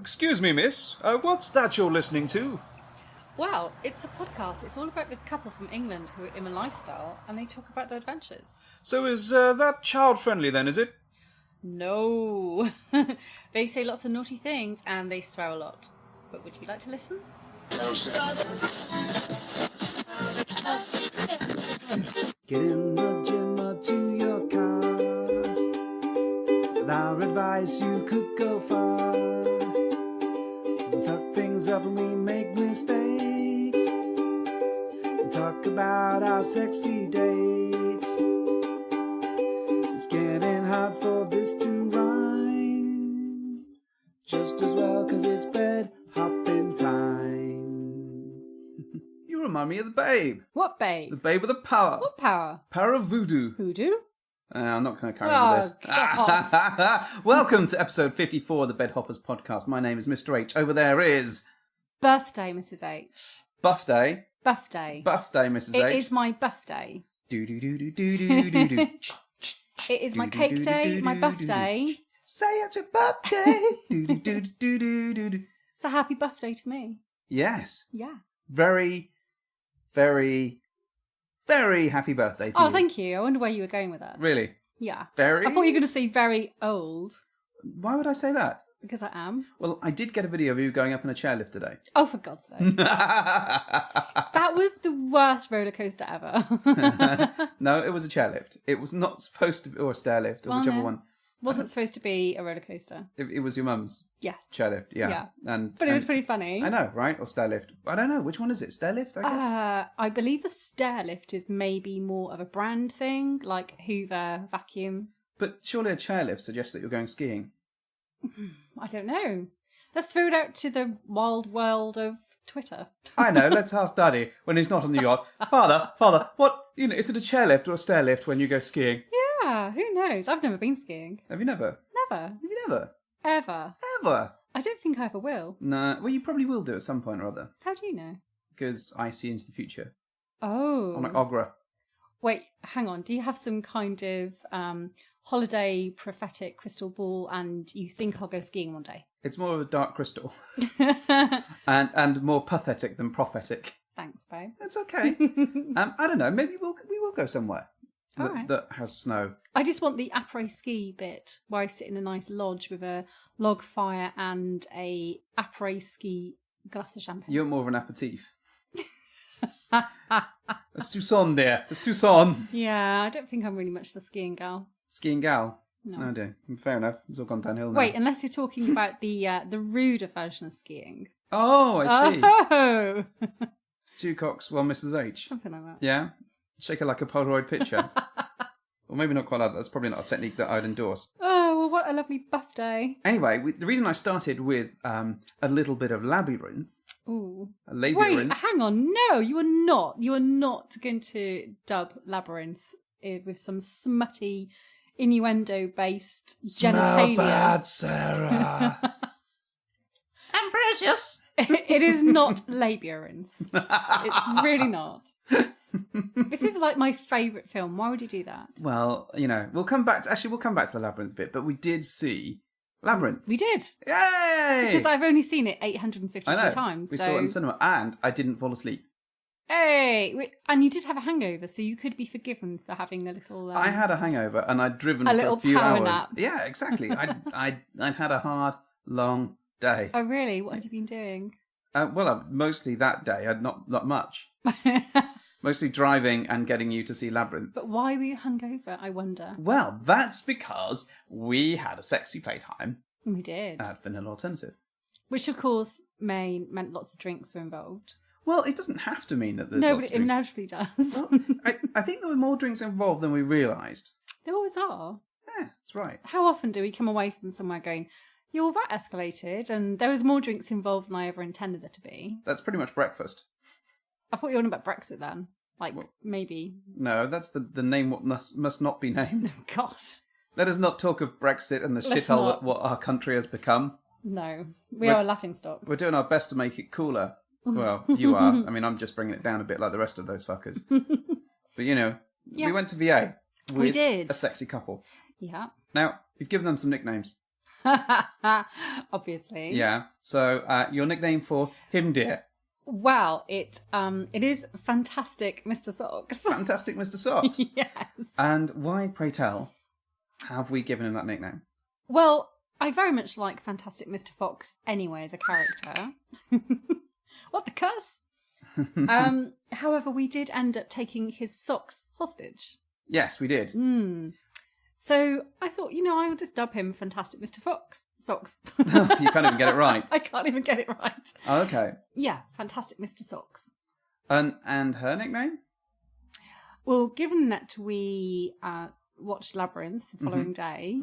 Excuse me, miss. What's that you're listening to? Well, it's a podcast. It's all about this couple from England who are in a lifestyle and they talk about their adventures. So is that child-friendly then, is it? No. They say lots of naughty things and they swear a lot. But would you like to listen? Get in the gym or to your car. With our advice you could go far. We fuck things up and we make mistakes. And talk about our sexy dates. It's getting hard for this to rhyme. Just as well cause it's bed hopping time. You remind me of the Babe. What, babe? The Babe with the power. What power? Power of voodoo. Hoodoo? I'm not going to carry on with this. God. Welcome to episode 54 of the Bed Hoppers podcast. My name is Mr. H. Over there is... Birthday, Mrs. H. Buff Day. Buff day. Buff Day, Mrs. H. It is my buff day. Do-do-do-do-do-do-do-do. It is my cake day, my buff day. Say it's your birthday. Do-do-do-do-do-do-do. It's a happy buff day to me. Yes. Yeah. Very, very, very happy birthday to you. Oh, thank you. I wonder where you were going with that. Really? Yeah. Very? I thought you were going to say very old. Why would I say that? Because I am. Well, I did get a video of you going up in a chairlift today. Oh, for God's sake. That was the worst roller coaster ever. No, it was a chairlift. It was not supposed to be, or a stairlift, or whichever one. Wasn't supposed to be a roller coaster. It was your mum's Yes. chairlift, yeah. Yeah. But it was pretty funny. I know, right? Or stairlift. I don't know. Which one is it? Stairlift, I guess? I believe the stairlift is maybe more of a brand thing, like Hoover vacuum. But surely a chairlift suggests that you're going skiing. I don't know. Let's throw it out to the wild world of Twitter. I know. Let's ask Daddy when he's not on the yacht. Father, what? Is it a chairlift or a stairlift when you go skiing? Yeah, who knows? I've never been skiing. Have you never? Never. Have you never? Ever. Ever? I don't think I ever will. No. Well, you probably will do at some point or other. How do you know? Because I see into the future. Oh. I'm like Ogra. Wait, hang on. Do you have some kind of holiday prophetic crystal ball and you think I'll go skiing one day? It's more of a dark crystal. and more pathetic than prophetic. Thanks, babe. It's okay. I don't know. Maybe we will go somewhere that has snow. I just want the après-ski bit where I sit in a nice lodge with a log fire and a après-ski glass of champagne. You're more of an aperitif. A Susan there. A Susan. Yeah, I don't think I'm really much of a skiing gal. Skiing gal. No. I do. Fair enough. It's all gone downhill now. Wait, unless you're talking about the ruder version of skiing. Oh, I see. Oh! Two cocks, one Mrs. H. Something like that. Yeah? Shake her like a Polaroid picture. Or maybe not quite like that. That's probably not a technique that I'd endorse. Oh, well, what a lovely buff day. Anyway, the reason I started with a little bit of labyrinth. Ooh. A labyrinth. Wait, hang on. No, you are not. You are not going to dub Labyrinth with some smutty, innuendo-based genitalia. Smell bad, Sarah. Ambrosius! It is not Labyrinth. It's really not. This is like my favourite film. Why would you do that? Well, we'll come back to the Labyrinth bit, but we did see Labyrinth. We did. Yay! Because I've only seen it 852 I know. times. We so... saw it in the cinema, and I didn't fall asleep. Hey! And you did have a hangover, so you could be forgiven for having a little... I had a hangover, and I'd driven for little a few power hours. nap. Yeah, exactly. I'd had a hard, long day. Oh, really? What had you been doing? Mostly that day. I'd not much. Mostly driving and getting you to see Labyrinth. But why were you hungover, I wonder? Well, that's because we had a sexy playtime We did. at Vanilla Alternative. Which, of course, meant lots of drinks were involved. Well, it doesn't have to mean that there's No, lots but of it drinks. inevitably does. Well, I think there were more drinks involved than we realised. There always are. Yeah, that's right. How often do we come away from somewhere going, yeah, that escalated, and there was more drinks involved than I ever intended there to be? That's pretty much breakfast. I thought you were on about Brexit then. Like, maybe. No, that's the name what must not be named. God. Let us not talk of Brexit and the Let's shithole not. that what our country has become. No. We are a laughing stock. We're doing our best to make it cooler. Well, you are. I mean, I'm just bringing it down a bit like the rest of those fuckers. But, Yeah. we went to VA with We did. a sexy couple. Yeah. Now, you've given them some nicknames. Obviously. Yeah. So your nickname for him, dear? Well, it is Fantastic Mr. Socks. Fantastic Mr. Socks. Yes. And why, pray tell, have we given him that nickname? Well, I very much like Fantastic Mr. Fox anyway as a character. What the cuss? However, we did end up taking his socks hostage. Yes, we did. So I thought, I would just dub him Fantastic Mr. Fox. Socks. You can't even get it right. I can't even get it right. Oh, okay. Yeah, Fantastic Mr. Socks. And her nickname? Well, given that we watched Labyrinth the following day,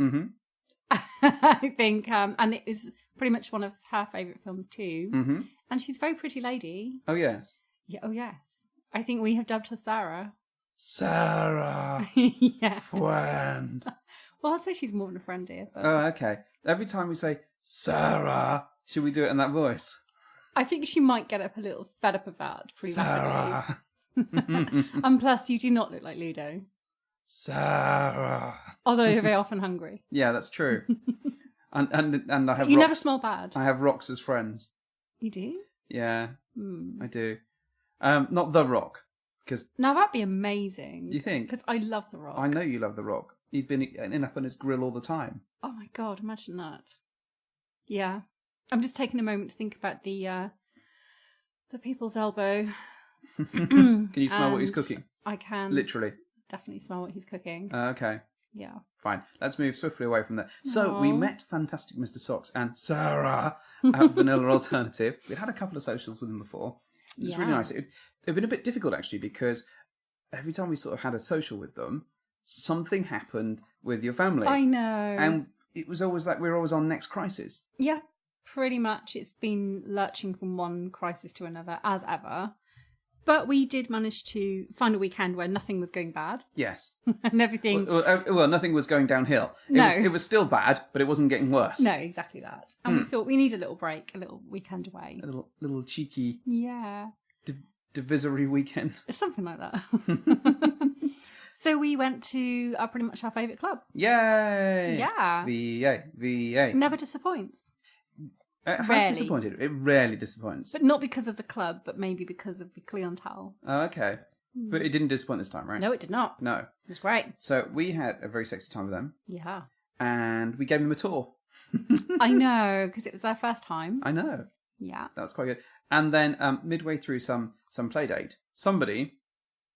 I think, and it was pretty much one of her favourite films too, and she's a very pretty lady. Oh, yes. Yeah, oh, yes. I think we have dubbed her Sarah. Sarah. Yeah. Friend. Well, I'd say she's more than a friend, dear. But Oh, okay. Every time we say, Sarah, should we do it in that voice? I think she might get up a little fed up of that pretty rapidly. Sarah. And plus, you do not look like Ludo. Sarah. Although you're very often hungry. Yeah, that's true. and I have You rocks. never smell bad. I have rocks as friends. You do? Yeah, I do. Not The Rock, because Now, that'd be amazing. You think? Because I love The Rock. I know you love The Rock. He's been in up on his grill all the time. Oh my God, imagine that. Yeah. I'm just taking a moment to think about the people's elbow. Can you smell what he's And cooking? I can Literally. definitely smell what he's cooking. Okay. Yeah. Fine. Let's move swiftly away from that. So we met Fantastic Mr. Socks and Sarah at Vanilla Alternative. We'd had a couple of socials with them before. It was really nice. It'd been a bit difficult actually because every time we sort of had a social with them, something happened with your family. I know. And it was always like we were always on next crisis. Yeah, pretty much. It's been lurching from one crisis to another, as ever. But we did manage to find a weekend where nothing was going bad. Yes. And everything... Well, nothing was going downhill. It was still bad, but it wasn't getting worse. No, exactly that. And we thought we need a little break, a little weekend away. A little cheeky Yeah. divisory weekend. Something like that. So we went to pretty much our favourite club. Yay! Yeah. VA. Never disappoints. It has Rarely. disappointed. It rarely disappoints. But not because of the club, but maybe because of the clientele. Oh, okay. But it didn't disappoint this time, right? No, it did not. No. It was great. So we had a very sexy time with them, Yeah. and we gave them a tour. I know, because it was their first time. I know. Yeah. That was quite good. And then midway through some play date, somebody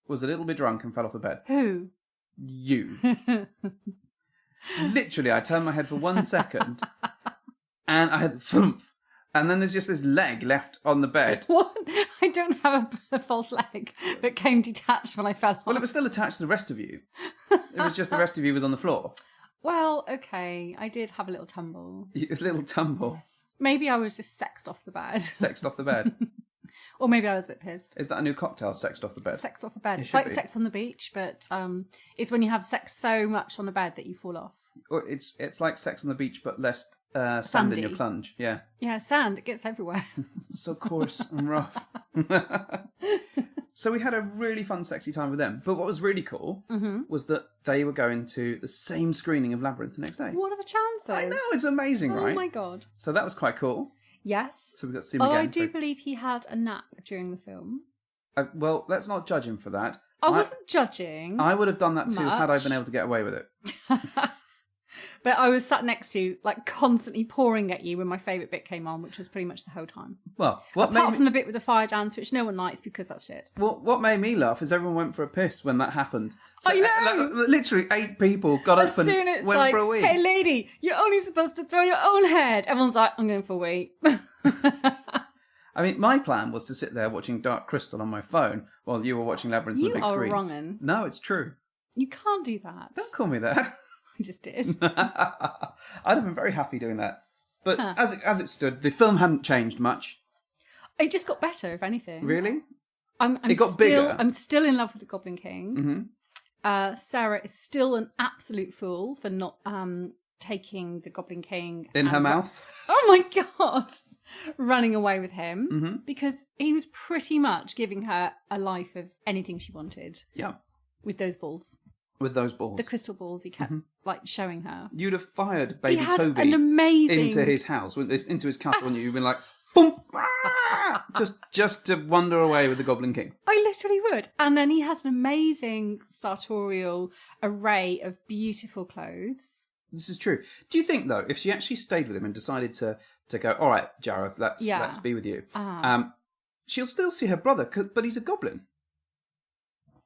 was a little bit drunk and fell off the bed. Who? You. Literally, I turned my head for 1 second, and I had thump, and then there's just this leg left on the bed. What? I don't have a false leg that came detached when I fell off. Well, it was still attached to the rest of you. It was just the rest of you was on the floor. Well, okay. I did have a little tumble. A little tumble. Maybe I was just sexed off the bed. Sexed off the bed. Or maybe I was a bit pissed. Is that a new cocktail, sexed off the bed? Sexed off the bed. It It's should like be. sex on the beach, but it's when you have sex so much on the bed that you fall off. Or it's like sex on the beach, but less sand in your Sandy. plunge. Yeah. Yeah, sand. It gets everywhere. It's so coarse and rough. So we had a really fun, sexy time with them. But what was really cool was that they were going to the same screening of Labyrinth the next day. What are the chances? I know, it's amazing, right? Oh my God. So that was quite cool. Yes. So we got to see him Oh, again. I do believe he had a nap during the film. Well, let's not judge him for that. I wasn't judging. I would have done that too had I much. been able to get away with it. But I was sat next to you, like constantly pouring at you when my favourite bit came on, which was pretty much the whole time. Well, what Apart made from the bit with the fire dance, which no one likes because that's shit. what made me laugh is everyone went for a piss when that happened. So, I know! literally 8 people got As up and soon as it's went like, for a wee. hey lady, you're only supposed to throw your own head. Everyone's like, I'm going for a wee. I mean, my plan was to sit there watching Dark Crystal on my phone while you were watching Labyrinth on You the big are screen. wrongin'. No, it's true. You can't do that. Don't call me that. I just did. I'd have been very happy doing that. But as it stood, the film hadn't changed much. It just got better, if anything. Really? It got bigger. I'm still in love with the Goblin King. Mm-hmm. Sarah is still an absolute fool for not taking the Goblin King In her and- mouth? Oh my God! Running away with him Mm-hmm. because he was pretty much giving her a life of anything she wanted Yeah. with those balls. With those balls. The crystal balls he kept like showing her. You'd have fired baby He had Toby an amazing... into his house, into his castle, and you'd been like, boom, just to wander away with the Goblin King. I literally would. And then he has an amazing sartorial array of beautiful clothes. This is true. Do you think, though, if she actually stayed with him and decided to go, all right, Jareth, let's be with you, she'll still see her brother, but he's a goblin.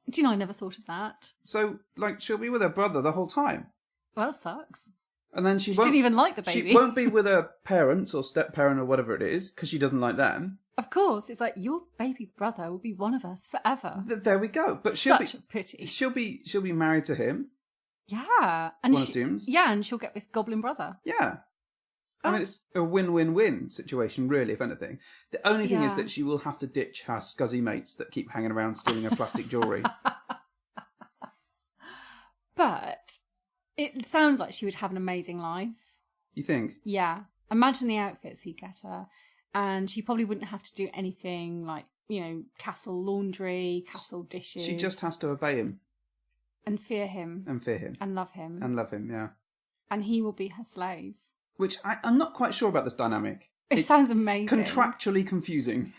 Do you know, I never thought of that. So, like, she'll be with her brother the whole time. Well, that sucks. And then she didn't even like the baby. She won't be with her parents or step-parent or whatever it is, because she doesn't like them. Of course. It's like, your baby brother will be one of us forever. There we go. But Such a pity. She'll be married to him. Yeah. And one assumes. Yeah, and she'll get this goblin brother. Yeah. I mean, it's a win-win-win situation, really, if anything. The only thing is that she will have to ditch her scuzzy mates that keep hanging around stealing her plastic jewellery. But it sounds like she would have an amazing life. You think? Yeah. Imagine the outfits he'd get her. And she probably wouldn't have to do anything like, castle laundry, castle dishes. She just has to obey him. And fear him. And fear him. And love him. And love him, yeah. And he will be her slave. Which I'm not quite sure about this dynamic. It sounds amazing. Contractually confusing.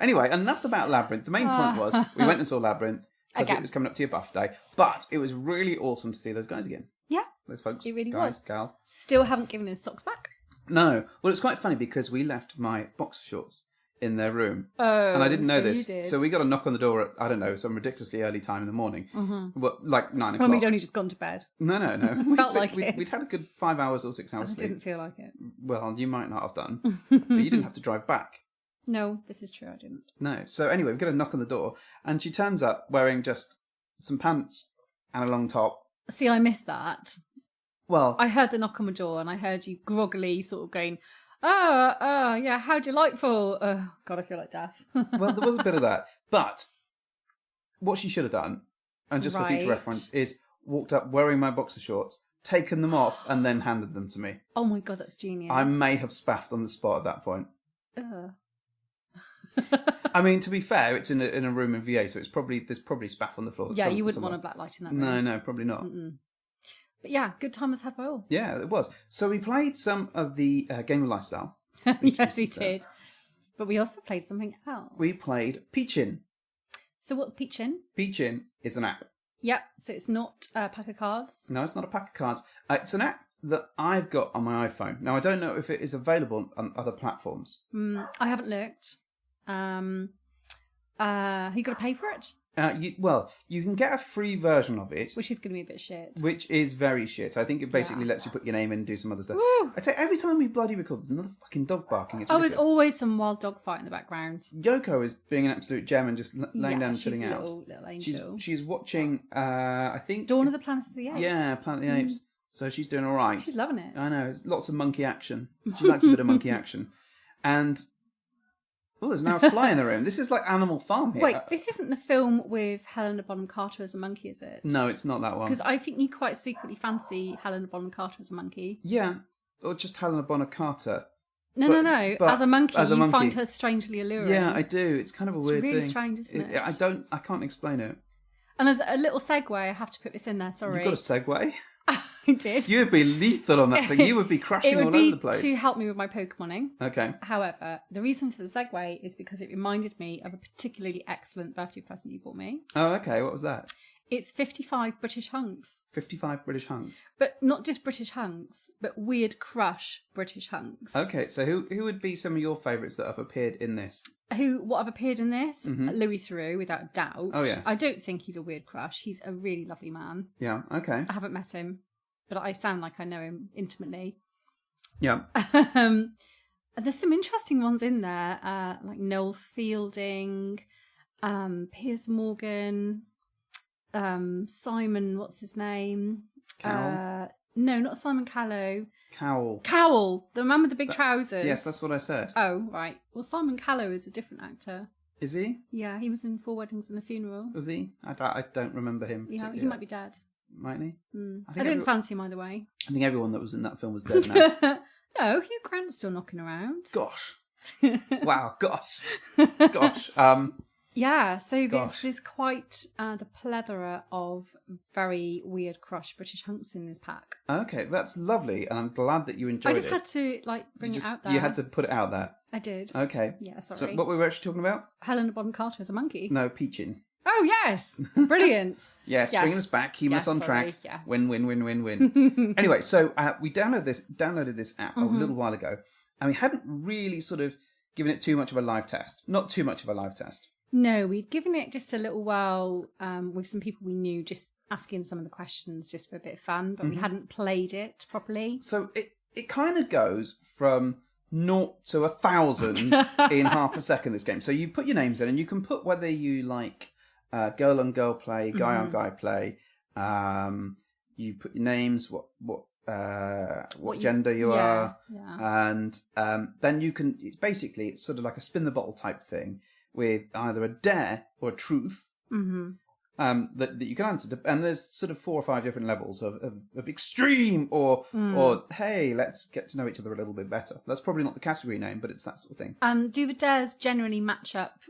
Anyway, enough about Labyrinth. The main point was we went and saw Labyrinth because it was coming up to your birthday. But it was really awesome to see those guys again. Yeah. Those folks. It really guys, was. Gals. Still haven't given his socks back. No. Well, it's quite funny because we left my boxer shorts in their room. Oh, and I didn't know this. You did. So we got a knock on the door at, I don't know, some ridiculously early time in the morning. Mm-hmm. Well, like 9 o'clock. When we'd only just gone to bed. No. We'd had a good 5 hours or 6 hours I sleep. didn't feel like it. Well, you might not have done. But you didn't have to drive back. No, this is true, I didn't. No. So anyway, we got a knock on the door and she turns up wearing just some pants and a long top. See, I missed that. Well, I heard the knock on the door and I heard you groggily sort of going, yeah, how delightful. Oh, God, I feel like death. Well, there was a bit of that. But what she should have done, and just for future reference, is walked up wearing my boxer shorts, taken them off, and then handed them to me. Oh my God, that's genius. I may have spaffed on the spot at that point. Ugh. I mean, to be fair, it's in a room in VA, so there's probably spaff on the floor. Yeah, you wouldn't want a black light in that room. No, probably not. Mm-mm. But yeah, good time was had by all. Yeah, it was. So we played some of the Game of Lifestyle. Yes, we did. But we also played something else. We played Peachin. So what's Peachin? Peachin is an app. Yep, so it's not a pack of cards. No, it's not a pack of cards. It's an app that I've got on my iPhone. Now, I don't know if it is available on other platforms. I haven't looked. You got to pay for it? You can get a free version of it. Which is going to be a bit shit. Which is very shit. I think it basically lets you put your name in and do some other stuff. Woo! I tell you, every time we bloody record, there's another fucking dog barking. It's there's always some wild dog fight in the background. Yoko is being an absolute gem and just laying down and chilling out. Little angel. She's watching, I think... Dawn of the Planet of the Apes. Yeah, Planet of the Apes. So she's doing all right. She's loving it. I know. There's lots of monkey action. She likes a bit of monkey action. And... Oh, there's now a fly in the room. This is like Animal Farm here. Wait, this isn't the film with Helena Bonham Carter as a monkey, is it? No, it's not that one. Because I think you quite secretly fancy Helena Bonham Carter as a monkey. Yeah, or just Helena Bonham Carter. No. But as a monkey, you find her strangely alluring. Yeah, I do. It's kind of a weird thing. It's really strange, isn't it? I can't explain it. And as a little segue, I have to put this in there, sorry. You've got a segue? I did. You would be lethal on that thing. You would be crushing all over the place. It would be to help me with my Pokemoning. Okay. However, the reason for the segue is because it reminded me of a particularly excellent birthday present you bought me. Oh, okay. What was that? It's 55 British hunks. 55 British hunks. But not just British hunks, but weird crush British hunks. Okay, so who would be some of your favourites that have appeared in this? What have appeared in this? Mm-hmm. Louis Theroux, without a doubt. Oh, yes. I don't think he's a weird crush. He's a really lovely man. Yeah, okay. I haven't met him, but I sound like I know him intimately. Yeah. And there's some interesting ones in there, like Noel Fielding, Piers Morgan, Simon, what's his name? Cowell? No, not Simon Callow. Cowell, the man with the big trousers. Yes, that's what I said. Oh, right. Well, Simon Callow is a different actor. Is he? Yeah, he was in 4 Weddings and a Funeral. Was he? I don't remember him. Yeah, he might be dead. Mightn't he? I didn't fancy him either way. I think everyone that was in that film was dead now. No, Hugh Grant's still knocking around. Gosh. Wow, gosh. Yeah, so Gosh. there's quite a plethora of very weird crush British hunks in this pack. Okay, that's lovely, and I'm glad that you enjoyed it. I just had to bring it out there. You had to put it out there. I did. Okay. Yeah, sorry. So what were we actually talking about? Helena Bonham Carter as a monkey. No, Peachin. Oh yes, brilliant. Yes, bringing us back, keeping us on sorry, track. yeah. Win, win, win, win, win. Anyway, so we downloaded this app a little while ago, and we hadn't really sort of given it too much of a live test. Not too much of a live test. No, we'd given it just a little while with some people we knew, just asking some of the questions just for a bit of fun, but we hadn't played it properly. So it kind of goes from 0 to 1,000 in half a second, this game. So you put your names in, and you can put whether you like girl on girl play, guy on guy play. You put your names, what gender you are, and then you can. It's sort of like a spin the bottle type thing with either a dare or a truth. That you can answer, and there's sort of 4 or 5 different levels of extreme or hey, let's get to know each other a little bit better. That's probably not the category name, but it's that sort of thing. Do the dares generally match up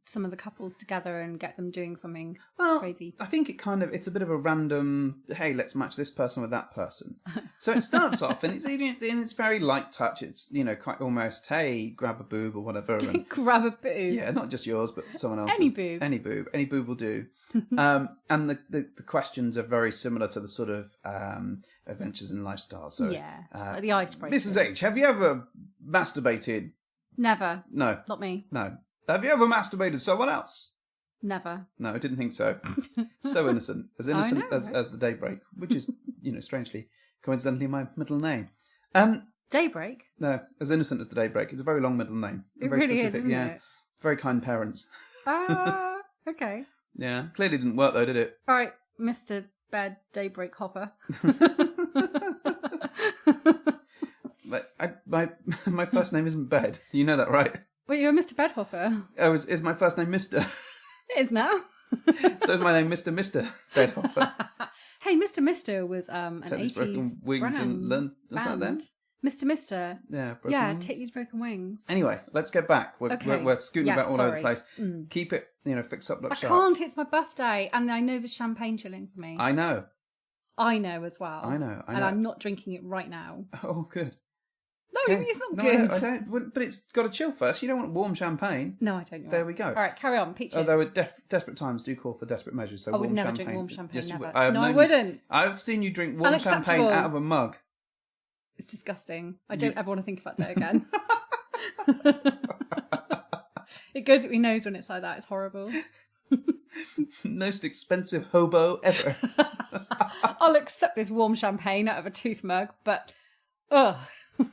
some of the couples together and get them doing something crazy? I think it's a bit of a random, hey, let's match this person with that person. So it starts off, and it's very light touch. It's, quite almost, hey, grab a boob or whatever. And, grab a boob. Yeah, not just yours, but someone else's. Any boob. Any boob will do. And the questions are very similar to the sort of adventures in lifestyle. So like the icebreakers. Mrs. H, have you ever masturbated? Never. No. Not me. No. Have you ever masturbated someone else? Never. No, I didn't think so. So innocent. As innocent as the daybreak, which is, strangely, coincidentally, my middle name. Daybreak? No, as innocent as the daybreak. It's a very long middle name. It very really specific. is, isn't it? Very kind parents. Okay. Yeah, clearly didn't work though, did it? All right, Mr. Bed Daybreak Hopper. My first name isn't Bed. You know that, right? Wait, you're Mr. Bedhopper? Oh, is my first name Mr.? It is now. So is my name Mr. Bedhopper. Hey, Mr. was an Take 80s broken wings and learn. Was that them? Mr. Yeah, wings. Take these broken wings. Anyway, let's get back. We're scooting about all over the place. Keep it, fix up, look sharp. I can't. It's my birthday, and I know there's champagne chilling for me. I know. I know as well. I know. And I'm not drinking it right now. Oh, good. No, it's not good. I don't. But it's got to chill first. You don't want warm champagne. No, I don't. There we go. All right, carry on. Peach. Although desperate times do call for desperate measures. So I would never champagne. drink warm champagne. Yes, never. I wouldn't. I've seen you drink warm champagne out of a mug. It's disgusting. I don't ever want to think about that again. It goes up your nose when it's like that. It's horrible. Most expensive hobo ever. I'll accept this warm champagne out of a tooth mug, but ugh.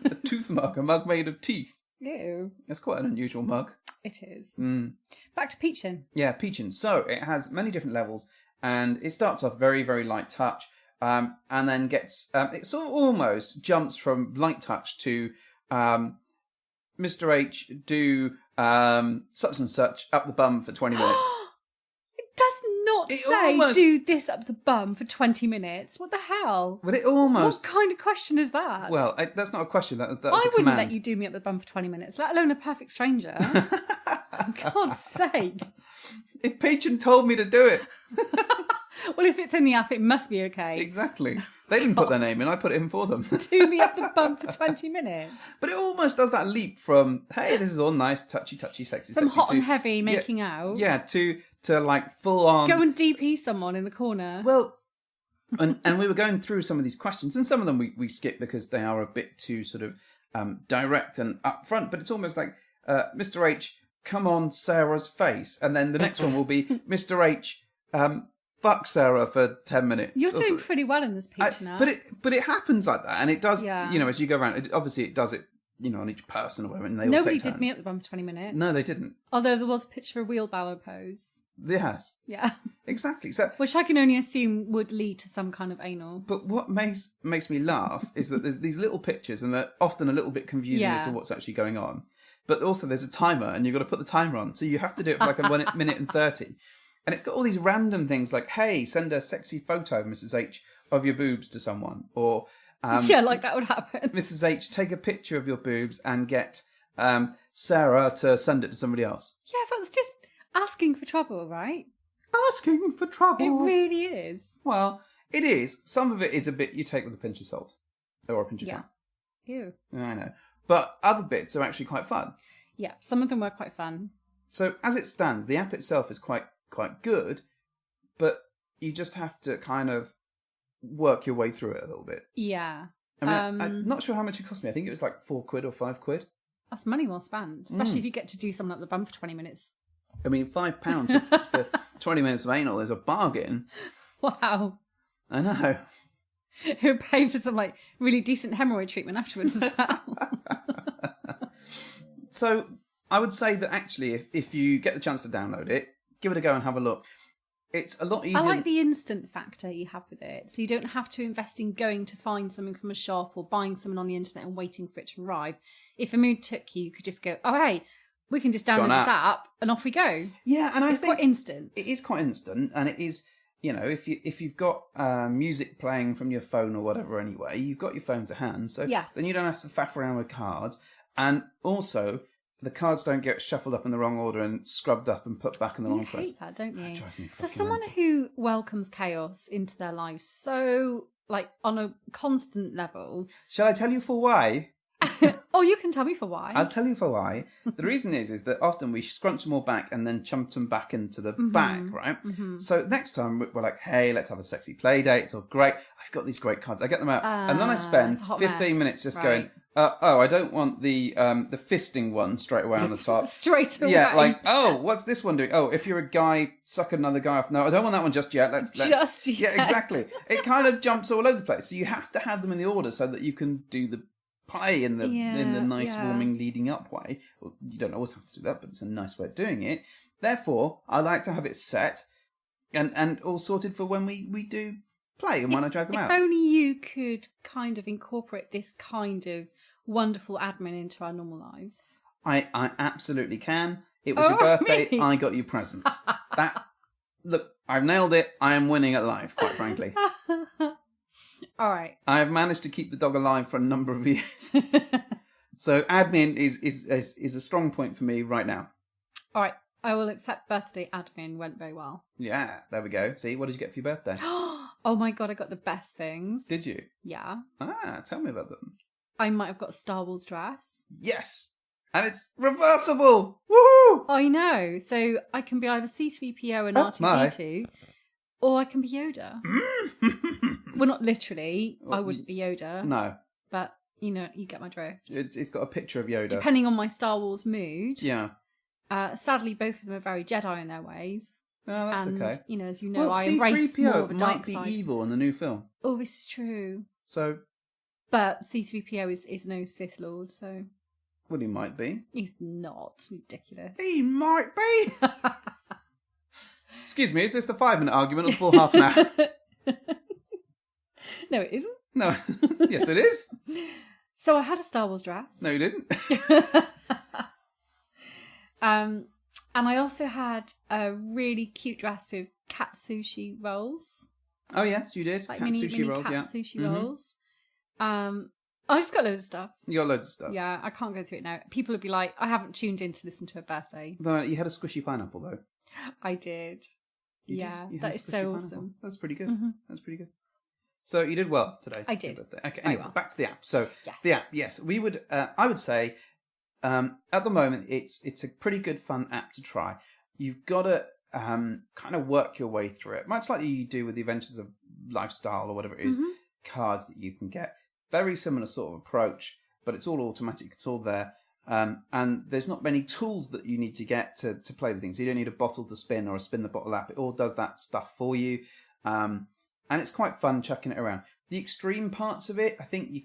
A tooth mug, a mug made of teeth. Ew. That's quite an unusual mug. It is. Back to Peachin. Yeah, Peachin. So it has many different levels, and it starts off very, very light touch, and then gets it sort of almost jumps from light touch to Mr. H do such and such up the bum for 20 minutes. It does not say do this up the bum for 20 minutes. What the hell? But it almost... What kind of question is that? Well, that's not a question. That's I wouldn't command. Let you do me up the bum for 20 minutes, let alone a perfect stranger. For God's sake. If Peachin told me to do it. Well, if it's in the app, it must be okay. Exactly. They didn't put their name in. I put it in for them. Do me up the bum for 20 minutes. But it almost does that leap from, hey, this is all nice, touchy, sexy, From sexy. hot and heavy making out. Yeah, to like full on... Go and DP someone in the corner. Well, and we were going through some of these questions, and some of them we skip because they are a bit too sort of direct and upfront, but it's almost like, Mr. H, come on Sarah's face. And then the next one will be, Mr. H, fuck Sarah for 10 minutes. You're doing pretty well in this pitch now. But it happens like that, and it does, as you go around, obviously it does it, on each person or whatever, and they Nobody all take did turns. me up the bum for 20 minutes. No, they didn't. Although there was a picture of a wheelbarrow pose. Yes. Yeah. Exactly. So, which I can only assume would lead to some kind of anal. But what makes me laugh is that there's these little pictures, and they're often a little bit confusing as to what's actually going on. But also there's a timer, and you've got to put the timer on. So you have to do it for like a minute and 30. And it's got all these random things like, hey, send a sexy photo, Mrs. H, of your boobs to someone. Or... like that would happen. Mrs. H, take a picture of your boobs and get Sarah to send it to somebody else. Yeah, that's just... asking for trouble, right? Asking for trouble. It really is. Well, it is. Some of it is a bit you take with a pinch of salt. Or a pinch of salt. Ew. I know. But other bits are actually quite fun. Yeah, some of them were quite fun. So as it stands, the app itself is quite good, but you just have to kind of work your way through it a little bit. Yeah. I mean, I'm not sure how much it cost me. I think it was like £4 or £5. That's money well spent, especially if you get to do something like the bum for 20 minutes. I mean, £5 for 20 minutes of anal is a bargain. Wow. I know. It would pay for some like really decent hemorrhoid treatment afterwards as well. So I would say that actually, if you get the chance to download it, give it a go and have a look. It's a lot easier. I like the instant factor you have with it. So you don't have to invest in going to find something from a shop or buying something on the internet and waiting for it to arrive. If a mood took you, you could just go, oh, hey, we can just download this app and off we go. Yeah, and I think it's quite instant. It is quite instant, and it is, you know, if you've got music playing from your phone or whatever anyway, you've got your phone to hand, so then you don't have to faff around with cards. And also, the cards don't get shuffled up in the wrong order and scrubbed up and put back in the wrong place. You hate that, don't you? That drives me For someone who welcomes chaos into their life so, like, on a constant level... Shall I tell you for why? Oh, you can tell me for why. I'll tell you for why. The reason is that often we scrunch them all back and then chump them back into the bag, right? Mm-hmm. So next time we're like, hey, let's have a sexy play date. It's all great. I've got these great cards. I get them out. And then I spend 15 minutes just going, I don't want the fisting one straight away on the top. Straight away. Yeah, like, oh, what's this one doing? Oh, if you're a guy, suck another guy off. No, I don't want that one just yet. Let's just yet. Yeah, exactly. It kind of jumps all over the place. So you have to have them in the order so that you can do the play in the nice warming leading up way. Well, you don't always have to do that, but it's a nice way of doing it. Therefore, I like to have it set and all sorted for when we do play and when I drag them out. If only you could kind of incorporate this kind of wonderful admin into our normal lives. I absolutely can. It was your birthday. Me? I got you presents. Look, I've nailed it. I am winning at life, quite frankly. All right. I have managed to keep the dog alive for a number of years. So admin is a strong point for me right now. All right. I will accept birthday admin. Went very well. Yeah, there we go. See, what did you get for your birthday? Oh my God, I got the best things. Did you? Yeah. Tell me about them. I might have got a Star Wars dress. Yes. And it's reversible. Woohoo! I know. So I can be either C-3PO and R2-D2, or I can be Yoda. Well, not literally. I wouldn't be Yoda. No. But, you know, you get my drift. It's got a picture of Yoda. Depending on my Star Wars mood. Yeah. Sadly, both of them are very Jedi in their ways. Oh, that's okay. You know, as you know, I embrace more of a dark side. might be evil in the new film. Oh, this is true. So... But C-3PO is no Sith Lord, so... Well, he might be. He's not. Ridiculous. He might be. Excuse me, is this the 5-minute argument or the full half an hour? No, it isn't. No. Yes, it is. So I had a Star Wars dress. No, you didn't. And I also had a really cute dress with cat sushi rolls. Oh, yes, you did. Like cat mini sushi rolls, cat yeah. sushi rolls. I just got loads of stuff. You got loads of stuff. Yeah, I can't go through it now. People would be like, I haven't tuned in to listen to a birthday. No, you had a squishy pineapple, though. I did. You that is so pineapple. awesome. That's pretty good. Mm-hmm. That's pretty good. So you did well today. I did. Okay, anyway, well. back to the app. So yes. the app, yes, we would. I would say, at the moment, it's a pretty good fun app to try. You've got to kind of work your way through it, much like you do with the Adventures of Lifestyle or whatever it is, cards that you can get. Very similar sort of approach, but it's all automatic. It's all there. And there's not many tools that you need to get to play the things. So you don't need a bottle to spin or a spin the bottle app. It all does that stuff for you. And it's quite fun chucking it around. The extreme parts of it, I think you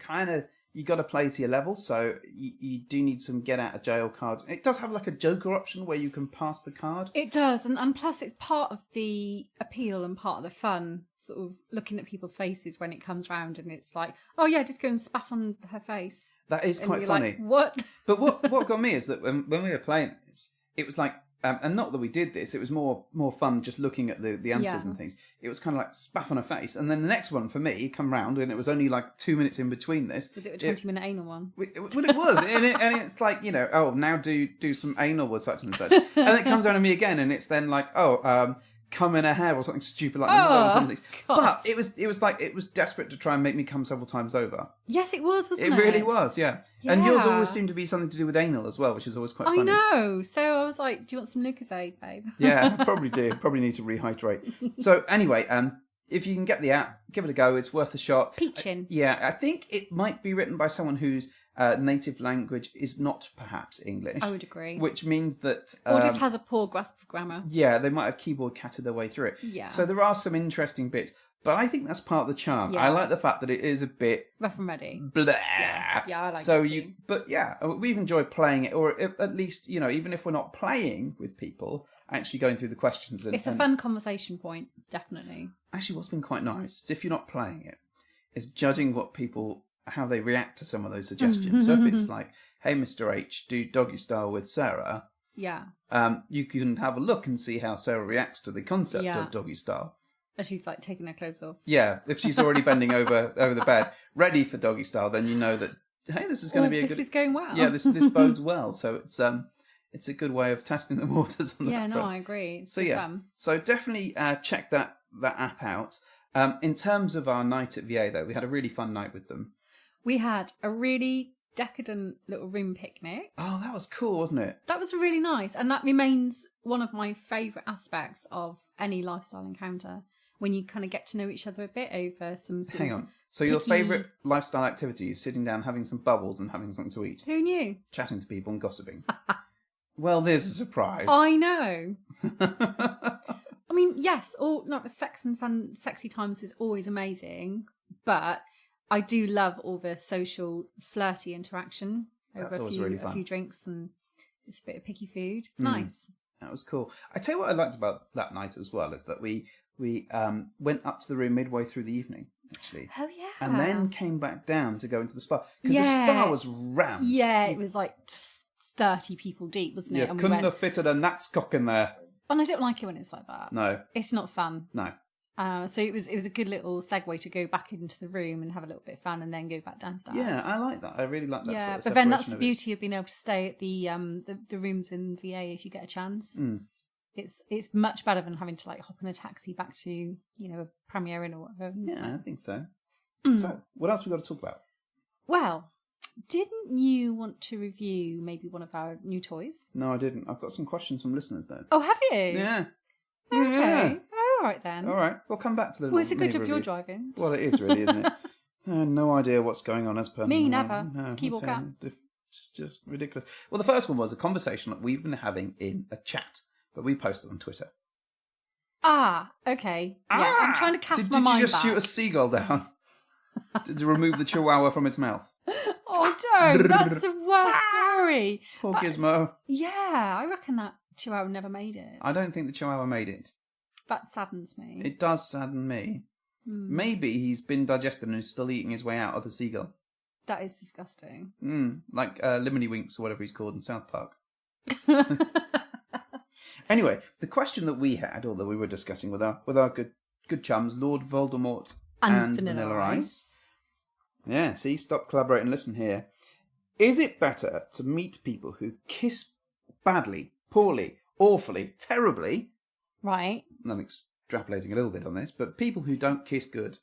got to play to your level. So you do need some get out of jail cards. It does have like a Joker option where you can pass the card. It does. And plus it's part of the appeal and part of the fun, sort of looking at people's faces when it comes round and it's like, oh yeah, just go and spaff on her face. That is and quite funny. Like, what? But what got me is that when we were playing this, it was like and not that we did this, it was more fun just looking at the answers and things. It was kind of like spaff on her face. And then the next one for me come round, and it was only like 2 minutes in between this. Was it a 20-minute anal one? Well, it was. and it's like, now do some anal with such and such. And it comes around to me again, and it's then like, come in her hair or something stupid like that. But it was desperate to try and make me come several times over. Yes, it was, wasn't it? It really was, yeah. And yours always seemed to be something to do with anal as well, which is always quite funny. I know. So I was like, do you want some Lucozade, babe? Yeah, I probably do. Probably need to rehydrate. So anyway, if you can get the app, give it a go. It's worth a shot. Peachin'. Yeah, I think it might be written by someone whose native language is not perhaps English. I would agree. Which means that... or just has a poor grasp of grammar. Yeah, they might have keyboard catted their way through it. Yeah. So there are some interesting bits. But I think that's part of the charm. Yeah. I like the fact that it is a bit... rough and ready. Blah. Yeah, I like so it too. But yeah, we've enjoyed playing it, or at least, even if we're not playing with people, actually going through the questions. It's a fun conversation point, definitely. Actually, what's been quite nice is if you're not playing it, is judging how they react to some of those suggestions. So if it's like, hey, Mr. H, do doggy style with Sarah. Yeah. You can have a look and see how Sarah reacts to the concept of doggy style. As she's like taking her clothes off. Yeah, if she's already bending over the bed, ready for doggy style, then you know that, hey, this is going to be this is going well. Yeah, this bodes well. So it's a good way of testing the waters on that front. I agree. It's fun. So definitely check that app out. In terms of our night at VA, though, we had a really fun night with them. We had a really decadent little room picnic. Oh, that was cool, wasn't it? That was really nice. And that remains one of my favourite aspects of any lifestyle encounter, when you kind of get to know each other a bit over some sort Hang on. So your favourite lifestyle activity is sitting down, having some bubbles and having something to eat? Who knew? Chatting to people and gossiping. Well, there's a surprise. I know. I mean, yes, sex and fun, sexy times is always amazing, but I do love all the social, flirty interaction over a few drinks and just a bit of picky food. It's nice. That was cool. I tell you what I liked about that night as well is that we went up to the room midway through the evening, actually. Oh, yeah. And then came back down to go into the spa. Because the spa was rammed. Yeah, it was like 30 people deep, wasn't it? Yeah, couldn't have fitted a gnat's cock in there. And I don't like it when it's like that. No. It's not fun. No. So it was a good little segue to go back into the room and have a little bit of fun and then go back downstairs. Yeah, I like that. I really like that sort of but then that's the separation beauty of being able to stay at the rooms in VA if you get a chance. Mm. It's much better than having to like hop in a taxi back to a Premier Inn or whatever. Yeah, I think so. So, what else we got to talk about? Well, didn't you want to review maybe one of our new toys? No, I didn't. I've got some questions from listeners though. Oh, have you? Yeah. Okay. Yeah. All right then. All right, we'll come back to the. Well, it's a good job review. you're driving. Well, it is really, isn't it? No idea what's going on as per. Me never. No, Keyboard cat. It's just ridiculous. Well, the first one was a conversation that we've been having in a chat that we posted on Twitter. Ah, okay. Yeah, I'm trying to cast my mind Did you just back. shoot a seagull down? Did you remove the chihuahua from its mouth? Oh, don't. That's the worst story. Poor Gizmo. Yeah, I reckon that chihuahua never made it. I don't think the chihuahua made it. That saddens me. It does sadden me. Maybe he's been digested and is still eating his way out of the seagull. That is disgusting. Like Liminy Winks or whatever he's called in South Park. Anyway, the question that we had, or that we were discussing with our good chums, Lord Voldemort and Vanilla Ice. Yeah, see, stop, collaborate and listen here. Is it better to meet people who kiss badly, poorly, awfully, terribly? Right. I'm extrapolating a little bit on this, but people who don't kiss good.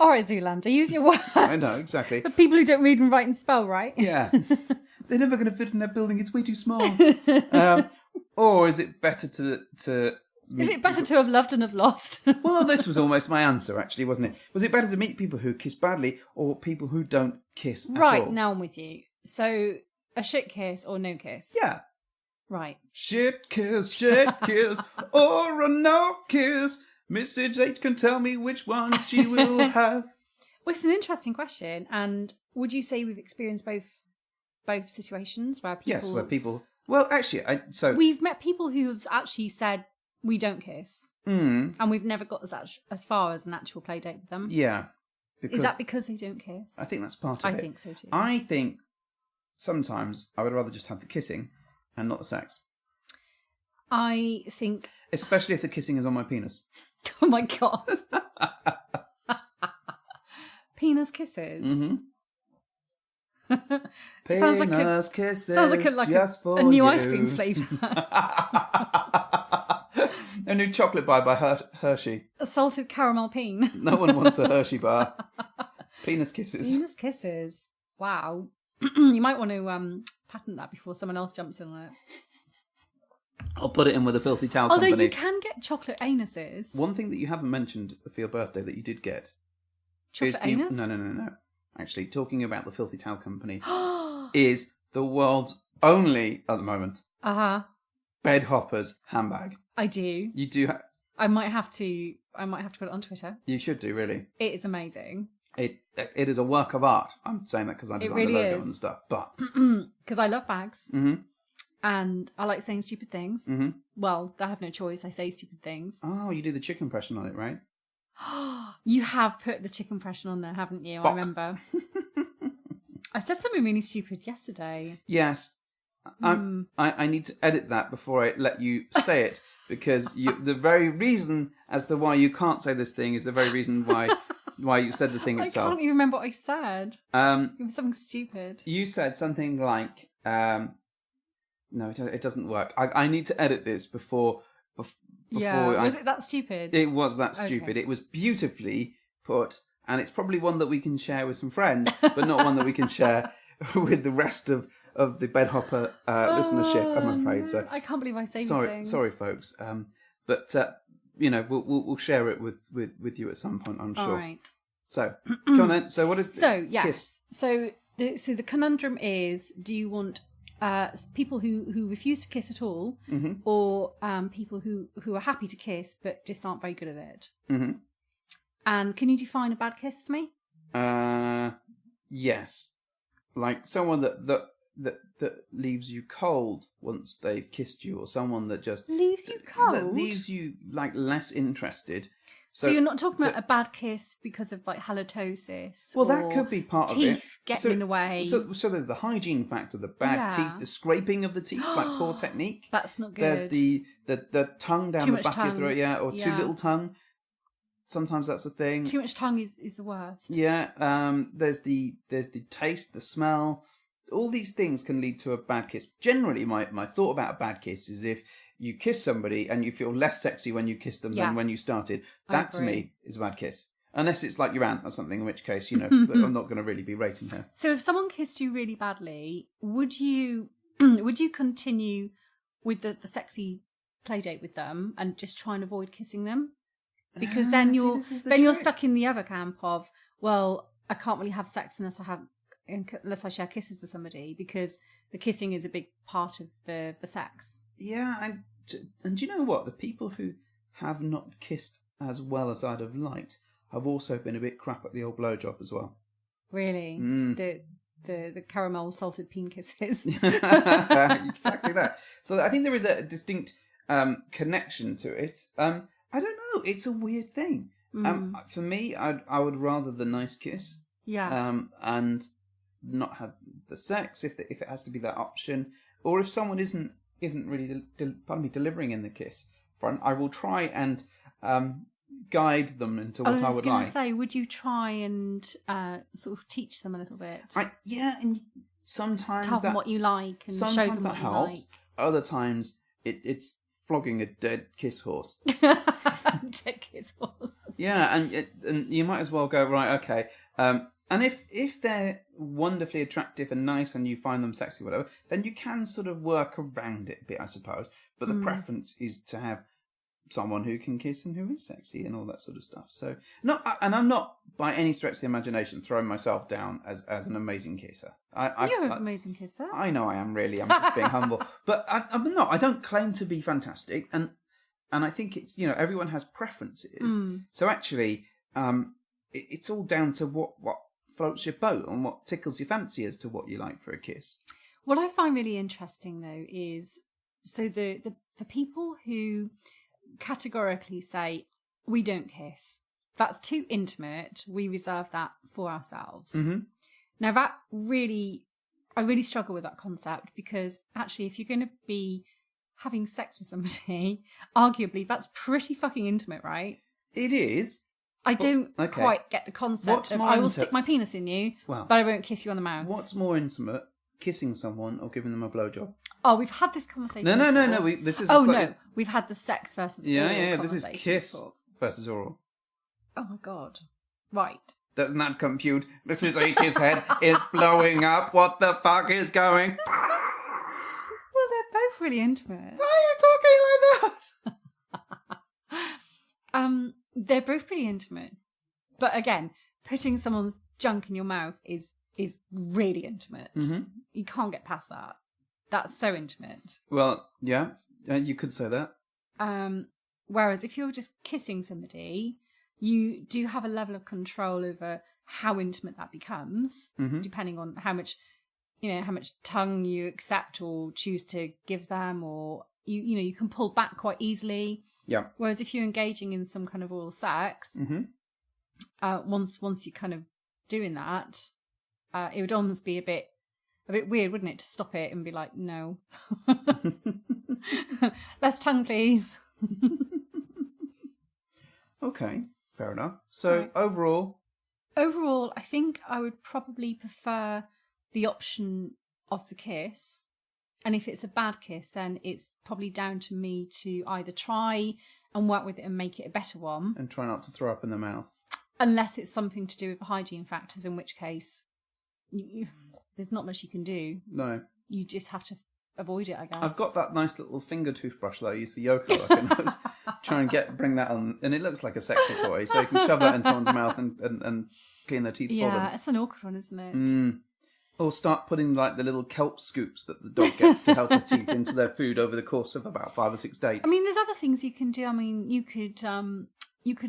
All right, Zoolander, use your words. I know, exactly. The people who don't read and write and spell right. Yeah. They're never going to fit in their building, it's way too small. Or is it better to Is it better to have loved and have lost? Well, this was almost my answer, actually, wasn't it? Was it better to meet people who kiss badly or people who don't kiss at all? Right, now I'm with you. So, a shit kiss or no kiss? Yeah. Right. Shit kiss, or a no kiss. Mrs. H can tell me which one she will have. Well, it's an interesting question. And would you say we've experienced both situations where people... Yes, where people... Well, actually, we've met people who have actually said, we don't kiss. And we've never got as far as an actual play date with them. Yeah. Is that because they don't kiss? I think that's part of it. I think so too. I think sometimes I would rather just have the kissing and not the sex. I think... Especially if the kissing is on my penis. Oh my God. Penis kisses. Mm-hmm. Penis kisses. Sounds like just for a new you. ice cream flavour. A new chocolate bar by Hershey. A salted caramel peen. No one wants a Hershey bar. Penis kisses. Penis kisses. Wow. You might want to patent that before someone else jumps in on it. I'll put it in with a filthy towel Although company. you can get chocolate anuses. One thing that you haven't mentioned for your birthday that you did get Chocolate anus? No. Actually, talking about the filthy towel company is the world's only, at the moment, bed hoppers handbag. I do. You do. I might have to put it on Twitter. You should do, really. It is amazing. It is a work of art. I'm saying that because I designed really the logo is. and stuff. But Because I love bags. Mm-hmm. And I like saying stupid things. Mm-hmm. Well, I have no choice. I say stupid things. Oh, you do the chicken impression on it, right? You have put the chicken impression on there, haven't you? Bok. I remember. I said something really stupid yesterday. Yes. I need to edit that before I let you say it, because the very reason as to why you can't say this thing is the very reason why you said the thing itself. I can't even remember what I said. It was something stupid. You said something like, no, it doesn't work. I need to edit this before yeah, was it that stupid? It was that stupid. Okay. It was beautifully put, and it's probably one that we can share with some friends, but not one that we can share with the rest of the bedhopper listenership, I'm afraid. So I can't believe I say these things. Sorry, folks. But we'll share it with you at some point, I'm sure. All right. So come on then. So what is the kiss? So the conundrum is: do you want people who refuse to kiss at all, Mm-hmm. or people who are happy to kiss but just aren't very good at it? Mm-hmm. And can you define a bad kiss for me? Yes, like someone that leaves you cold once they've kissed you, or someone that just leaves you cold, that leaves you like less interested. So you're not talking about a bad kiss because of like halitosis. Well, that could be part of it. Teeth getting in the way. So there's the hygiene factor, the bad teeth, the scraping of the teeth, like poor technique. That's not good. There's the tongue down the back of your throat, or too little tongue. Sometimes that's a thing. Too much tongue is the worst. Yeah. There's the taste, the smell. All these things can lead to a bad kiss. Generally, my thought about a bad kiss is if you kiss somebody and you feel less sexy when you kiss them than when you started. That to me is a bad kiss. Unless it's like your aunt or something, in which case, I'm not going to really be rating her. So if someone kissed you really badly, would you continue with the sexy play date with them and just try and avoid kissing them? Because then you're stuck in the other camp of, well, I can't really have sex unless I share kisses with somebody, because the kissing is a big part of the sex. Yeah, and do you know what? The people who have not kissed as well as I'd have liked have also been a bit crap at the old blowjob as well. Really? The caramel salted peen kisses. Exactly that. So I think there is a distinct connection to it. I don't know. It's a weird thing. For me, I would rather the nice kiss. Yeah. And not have the sex if it has to be that option, or if someone isn't really delivering in the kiss front, I will try and guide them into what I would like. I was going to say, would you try and sort of teach them a little bit? And sometimes tell them what you like and show them what you like. Other times it's flogging a dead kiss horse. Dead kiss horse. Yeah, and you might as well go, right, okay. And if they're wonderfully attractive and nice and you find them sexy, whatever, then you can sort of work around it a bit, I suppose. But the preference is to have someone who can kiss and who is sexy and all that sort of stuff. So, I'm not by any stretch of the imagination throwing myself down as an amazing kisser. You're an amazing kisser. I know I am, really. I'm just being humble. But I'm not. I don't claim to be fantastic. And I think it's, everyone has preferences. So actually, it's all down to what floats your boat and what tickles your fancy as to what you like for a kiss. What I find really interesting, though, is so the people who categorically say, we don't kiss, that's too intimate, we reserve that for ourselves. Mm-hmm. Now, I really struggle with that concept, because actually, if you're going to be having sex with somebody, arguably, that's pretty fucking intimate, right? It is. I don't quite get the concept of I will stick my penis in you, but I won't kiss you on the mouth. What's more intimate, kissing someone or giving them a blowjob? Oh, we've had this conversation. No. This is. No, we've had the sex versus oral. Yeah. This is kiss versus oral. Oh my god! Right. Does not compute. Mrs. H's head is blowing up. What the fuck is going? Well, they're both really intimate. Why are you talking like that? They're both pretty intimate, but again, putting someone's junk in your mouth is really intimate. Mm-hmm. You can't get past that. That's so intimate. Well, yeah, you could say that. Whereas if you're just kissing somebody, you do have a level of control over how intimate that becomes, depending on how much tongue you accept or choose to give them, or you can pull back quite easily. Yeah. Whereas if you're engaging in some kind of oral sex, once you're kind of doing that, it would almost be a bit weird, wouldn't it, to stop it and be like, no, less tongue, please. Okay, fair enough. So overall, I think I would probably prefer the option of the kiss. And if it's a bad kiss, then it's probably down to me to either try and work with it and make it a better one. And try not to throw up in the mouth. Unless it's something to do with the hygiene factors, in which case there's not much you can do. No. You just have to avoid it, I guess. I've got that nice little finger toothbrush that I use for yoga work, and I was trying to bring that on, and it looks like a sexy toy, so you can shove that in someone's mouth and clean their teeth for them. Yeah, it's an awkward one, isn't it? Or start putting like the little kelp scoops that the dog gets to help her teeth into their food over the course of about 5 or 6 dates. I mean, there's other things you can do. I mean, you could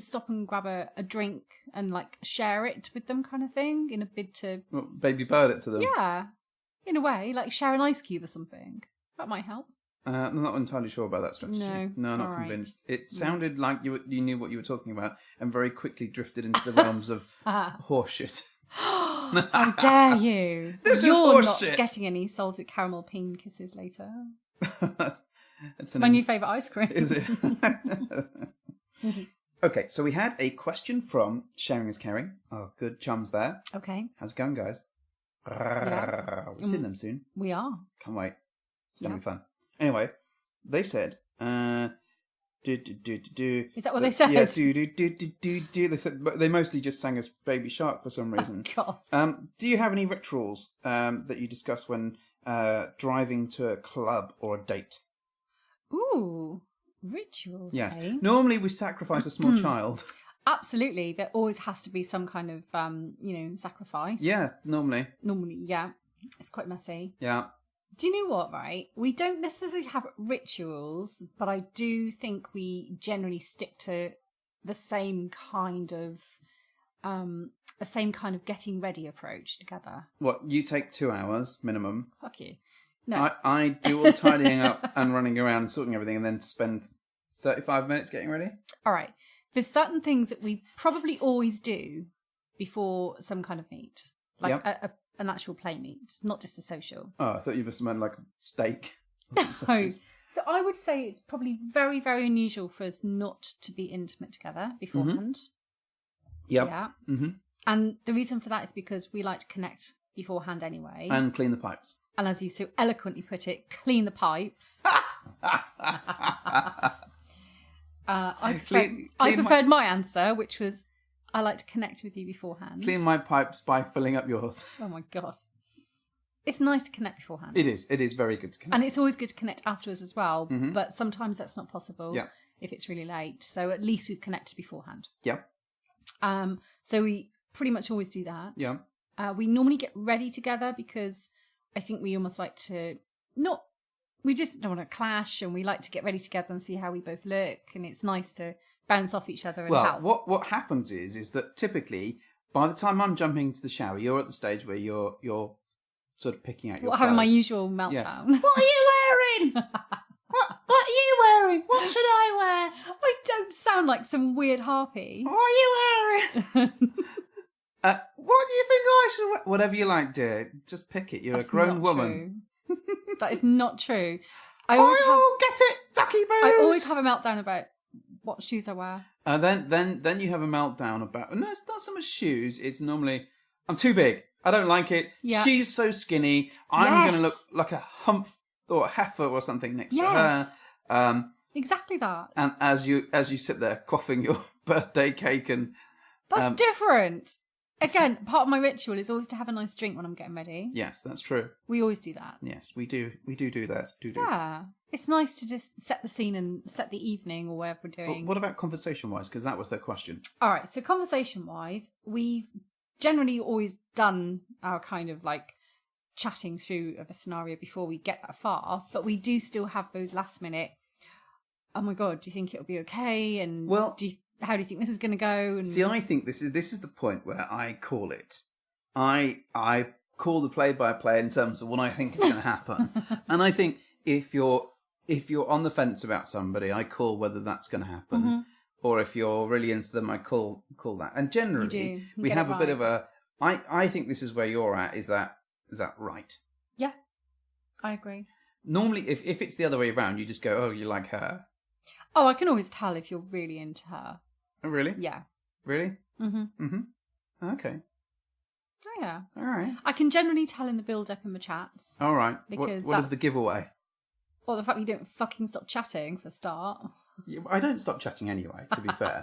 stop and grab a drink and like share it with them, kind of thing, in a bid to baby bird it to them. Yeah, in a way, like share an ice cube or something. That might help. I'm not entirely sure about that strategy. No, not convinced. Right. It sounded like you knew what you were talking about, and very quickly drifted into the realms of horseshit. How dare you! You're not getting any salted caramel peen kisses later. It's my new favourite ice cream. Is it? Okay, so we had a question from Sharing is Caring. Oh, good chums there. Okay. How's it going, guys? Yeah. We'll see them soon. We are. Can't wait. It's going to be fun. Anyway, they said... Is that what they said? Yeah, They said they mostly just sang us Baby Shark for some reason. Oh, God. Do you have any rituals that you discuss when driving to a club or a date? Ooh, rituals. Yes. Eh? Normally we sacrifice a small child. Absolutely. There always has to be some kind of sacrifice. Yeah, normally. Normally, yeah. It's quite messy. Yeah. Do you know what, right? We don't necessarily have rituals, but I do think we generally stick to the same kind of getting ready approach together. What, you take 2 hours minimum? Fuck you. No. I do all tidying up and running around and sorting everything, and then spend 35 minutes getting ready. All right. There's certain things that we probably always do before some kind of meet. Like an actual play meet, not just a social. Oh, I thought you just meant like a steak. No. So I would say it's probably very, very unusual for us not to be intimate together beforehand. Mm-hmm. Yep. Yeah. Mm-hmm. And the reason for that is because we like to connect beforehand anyway. And clean the pipes. And as you so eloquently put it, clean the pipes. I preferred my answer, which was, I like to connect with you beforehand. Clean my pipes by filling up yours. Oh my God. It's nice to connect beforehand. It is. It is very good to connect. And it's always good to connect afterwards as well. But sometimes that's not possible if it's really late. So at least we've connected beforehand. Yeah. So we pretty much always do that. Yeah. We normally get ready together because I think we almost like to we just don't want to clash, and we like to get ready together and see how we both look. And it's nice to bounce off each other and help. What happens is that typically by the time I'm jumping into the shower, you're at the stage where you're sort of picking out your clothes. Having my usual meltdown. Yeah. What are you wearing? What are you wearing? What should I wear? I don't sound like some weird harpy. What are you wearing? What do you think I should wear? Whatever you like, dear. Just pick it. You're a grown woman. That is not true. I always get it, ducky boos. I always have a meltdown about what shoes I wear. And then you have a meltdown about. No, it's not so much shoes. It's normally I'm too big. I don't like it. Yeah. She's so skinny. I'm going to look Yes. like a hump or a heifer or something next Yes. to her. Exactly that. And as you sit there quaffing your birthday cake and That's different. Again, part of my ritual is always to have a nice drink when I'm getting ready. yes, that's true. We always do that. Yes, we do that. Do. Yeah. It's nice to just set the scene and set the evening or whatever we're But doing. what about conversation-wise? Because that was the question. All right. So conversation-wise, we've generally always done our kind of like chatting through of a scenario before we get that far, but we do still have those last minute, oh my God, do you think it'll be okay? And Well, how do you think this is going to go? And see, I think this is the point where I call it. I call the play-by-play in terms of what I think is going to happen, and I think if you're on the fence about somebody, I call whether that's going to happen, Mm-hmm. or if you're really into them, I call that. And generally, You we get have it a bit right. of a. I think this is where you're at. Is that right? Yeah, I agree. Normally, if it's the other way around, you just go, "Oh, you like her." Oh, I can always tell if you're really into her. Oh, really? Yeah. Really? Mm-hmm. Mm-hmm. Okay. Oh, yeah. All right. I can generally tell in the build-up in the chats. All right. Because what is that's- the giveaway? Well, the fact that you don't fucking stop chatting, for a start. Yeah, I don't stop chatting anyway, to be fair.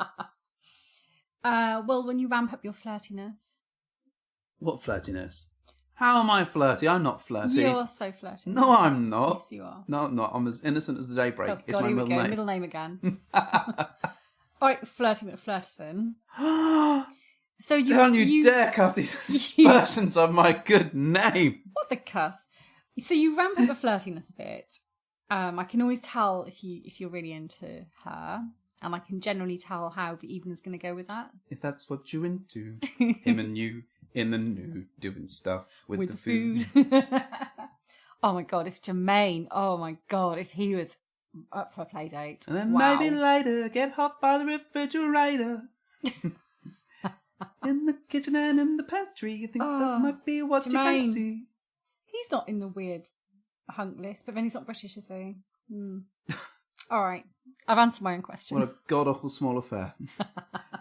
Well, when you ramp up your flirtiness. What flirtiness? How am I flirty? I'm not flirty. You're so flirty. No, I'm not. Yes, you are. No, I'm not. I'm as innocent as the daybreak. Oh, It's God, my here we middle go. name. Middle name again. All right, flirting with Flirtison. So Don't you dare cast these aspersions on my good name. What the cuss? So you ramp up the flirtiness a bit. I can always tell if you're really into her, and I can generally tell how the evening's going to go with that. If that's what you're into, him and you in the nude doing stuff with the food. Oh my God, if Jermaine, oh my God, if he was up for a play date. And then wow. maybe later get hot by the refrigerator. In the kitchen and in the pantry, you think that might be what you Jermaine. fancy. He's not in the weird hunk list, but then he's not British, is he? All right. I've answered my own question. What a god-awful small affair.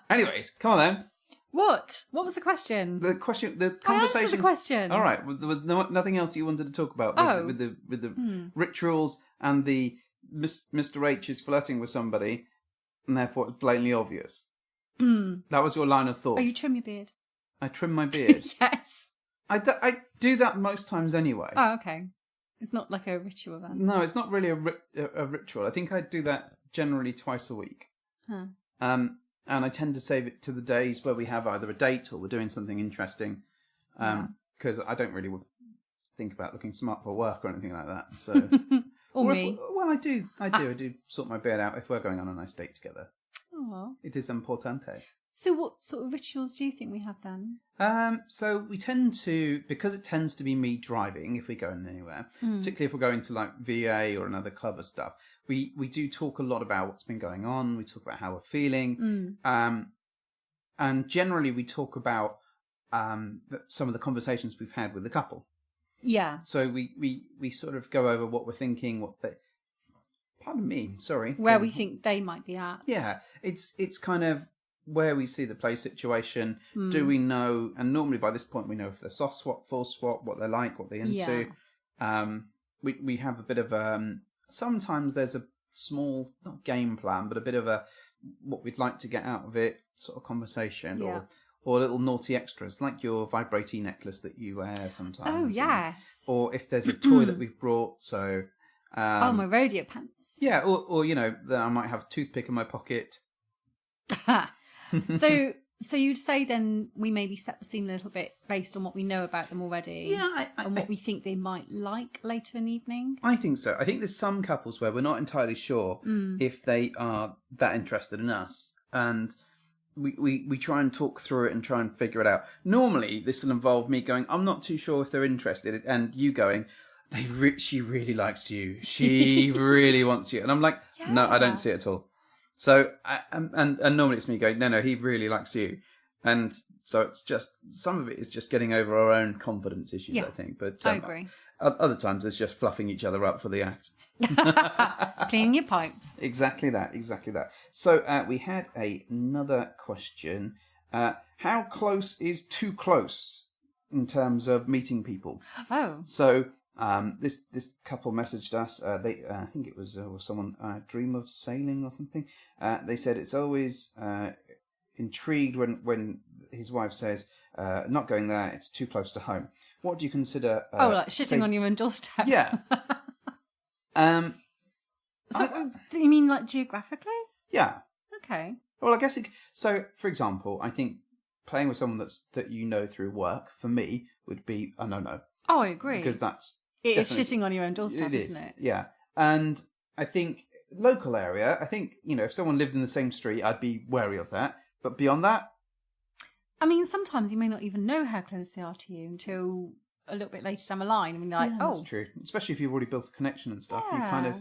Anyways, come on then. What? What was the question? The question, the I answered conversation. the question. All right. Well, there was nothing else you wanted to talk about with the rituals and the Mr. H is flirting with somebody, and therefore it's blatantly obvious. That was your line of thought. Oh, you trim your beard? I trim my beard. Yes. I do that most times anyway. Oh, okay. It's not like a ritual then. No, it's not really a ritual. I think I do that generally twice a week. Huh. And I tend to save it to the days where we have either a date or we're doing something interesting. Because I don't really think about looking smart for work or anything like that. So, Or me. Well, I do sort my beard out if we're going on a nice date together. Oh. It is importante. So what sort of rituals do you think we have then? So we tend to, because it tends to be me driving if we're going anywhere, particularly if we're going to like VA or another club or stuff, we do talk a lot about what's been going on. We talk about how we're feeling. And generally we talk about some of the conversations we've had with the couple. Yeah. So we sort of go over what we're thinking, pardon me, sorry. Where we think they might be at. Yeah, it's kind of where we see the play situation. Do we know? And normally by this point we know if they're soft swap, full swap, what they're like, what they're into. Yeah. We have a bit of sometimes there's a small, not game plan, but a bit of a what we'd like to get out of it sort of conversation, or little naughty extras like your vibrating necklace that you wear sometimes. Oh yes. Or if there's a toy that we've brought, so. My rodeo pants. Yeah, or you know, that I might have a toothpick in my pocket. So you'd say then we maybe set the scene a little bit based on what we know about them already. Yeah, and what we think they might like later in the evening. I think so. I think there's some couples where we're not entirely sure if they are that interested in us, and we try and talk through it and try and figure it out. Normally, this will involve me going, I'm not too sure if they're interested, and you going, she really likes you. She really wants you. And I'm like, no, I don't see it at all. So, and normally it's me going, no, he really likes you. And so it's just, some of it is just getting over our own confidence issues, Yeah, I think. But I agree. Other times it's just fluffing each other up for the act. Cleaning your pipes. Exactly that. So we had another question. How close is too close in terms of meeting people? Oh. So this couple messaged us. They I think it was someone dream of sailing or something. They said it's always intrigued when his wife says not going there, it's too close to home. What do you consider like shitting on your own doorstep? Yeah. Do you mean like geographically? Yeah. Okay. Well, I guess so. For example, I think playing with someone that you know through work for me would be a no. Oh, I agree. Because it is shitting on your own doorstep, isn't it? Yeah. And I think local area, I think, if someone lived in the same street, I'd be wary of that. But beyond that, I mean, sometimes you may not even know how close they are to you until a little bit later down the line. I mean, like, that's true. Especially if you've already built a connection and stuff. Yeah. You kind of.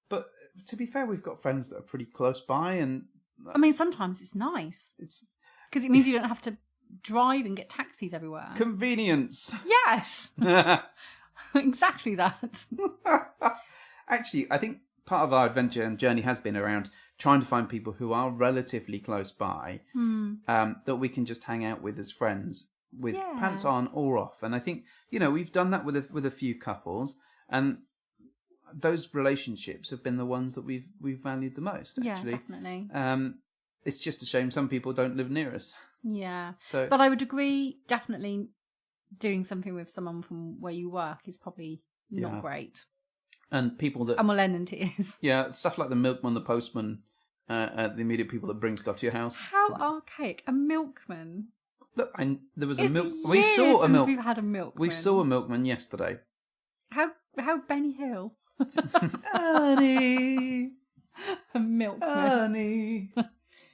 But to be fair, we've got friends that are pretty close by, and I mean, sometimes it's nice. Because it means you don't have to drive and get taxis everywhere. Convenience. Yes. Exactly that. Actually, I think part of our adventure and journey has been around trying to find people who are relatively close by that we can just hang out with as friends with pants on or off. And I think, we've done that with a few couples, and those relationships have been the ones that we've valued the most, actually. Yeah, definitely. It's just a shame some people don't live near us. Yeah. So, but I would agree, definitely doing something with someone from where you work is probably not great. And people that... And we'll end in tears. Yeah, stuff like the milkman, the postman, the immediate people that bring stuff to your house. How archaic. A milkman. Look, there was a It's milk... since we've had a milkman. We saw a milkman yesterday. How Benny Hill? Annie! A milkman. Annie!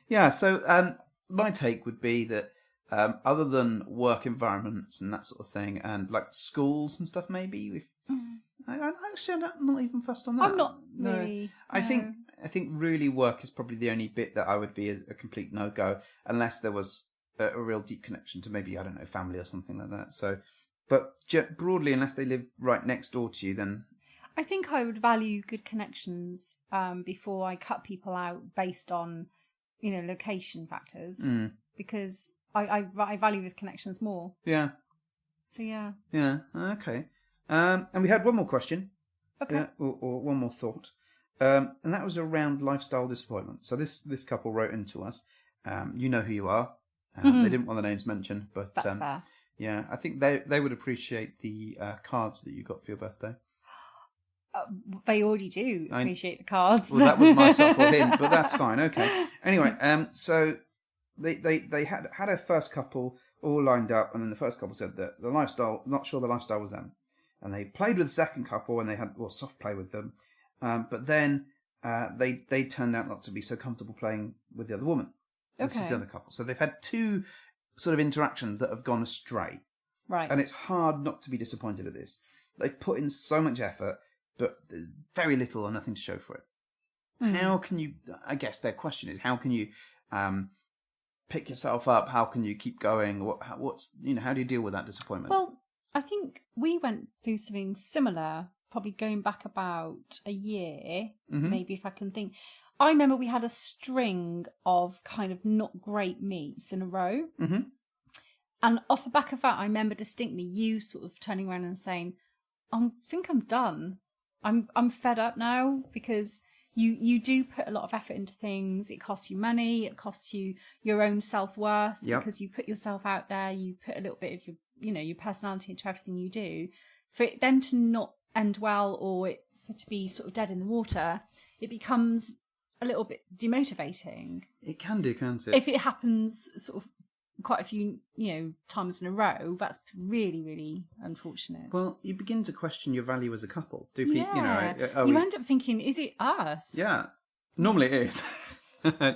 Yeah, so my take would be that other than work environments and that sort of thing, and like schools and stuff, maybe I'm not even fussed on that. I'm not really. I think really work is probably the only bit that I would be as a complete no-go, unless there was a real deep connection to maybe, I don't know, family or something like that. So, but broadly, unless they live right next door to you, then I think I would value good connections before I cut people out based on, location factors, because I value those connections more. Yeah. So yeah. Yeah. Okay. And we had one more question. Okay. Or one more thought. And that was around lifestyle disappointment. So this couple wrote into us. You know who you are. They didn't want the names mentioned, but that's fair. Yeah, I think they would appreciate the cards that you got for your birthday. They already do appreciate the cards. Well, that was my subtle hint, but that's fine. Okay. Anyway, so they had a first couple all lined up, and then the first couple said that the lifestyle, not sure the lifestyle was them, and they played with the second couple, and they had soft play with them, but then they turned out not to be so comfortable playing with the other woman. This is the other couple. So they've had two sort of interactions that have gone astray. Right. And it's hard not to be disappointed at this. They've put in so much effort, but there's very little or nothing to show for it. How can you, I guess their question is, how can you pick yourself up? How can you keep going? What's how do you deal with that disappointment? Well, I think we went through something similar, probably going back about a year, maybe if I can think. I remember we had a string of kind of not great meets in a row. Mm-hmm. And off the back of that, I remember distinctly you sort of turning around and saying, I think I'm done. I'm fed up now, because you do put a lot of effort into things. It costs you money. It costs you your own self-worth, because you put yourself out there. You put a little bit of your personality into everything you do. For it then to not end well, or for it to be sort of dead in the water, it becomes a little bit demotivating. It can do, can't it? If it happens sort of quite a few, times in a row, that's really, really unfortunate. Well, you begin to question your value as a couple. You end up thinking, is it us? Yeah. Normally it is.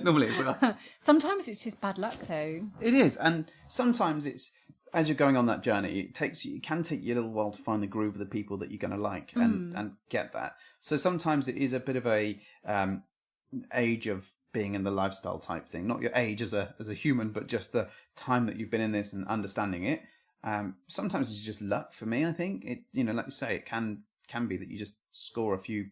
Normally it's us. Sometimes it's just bad luck, though. It is, and sometimes it's, as you're going on that journey, it can take you a little while to find the groove of the people that you're going to like and get that. So sometimes it is a bit of a age of being in the lifestyle type thing, not your age as a human, but just the time that you've been in this and understanding it. Sometimes it's just luck for me. I think it, like you say, it can be that you just score a few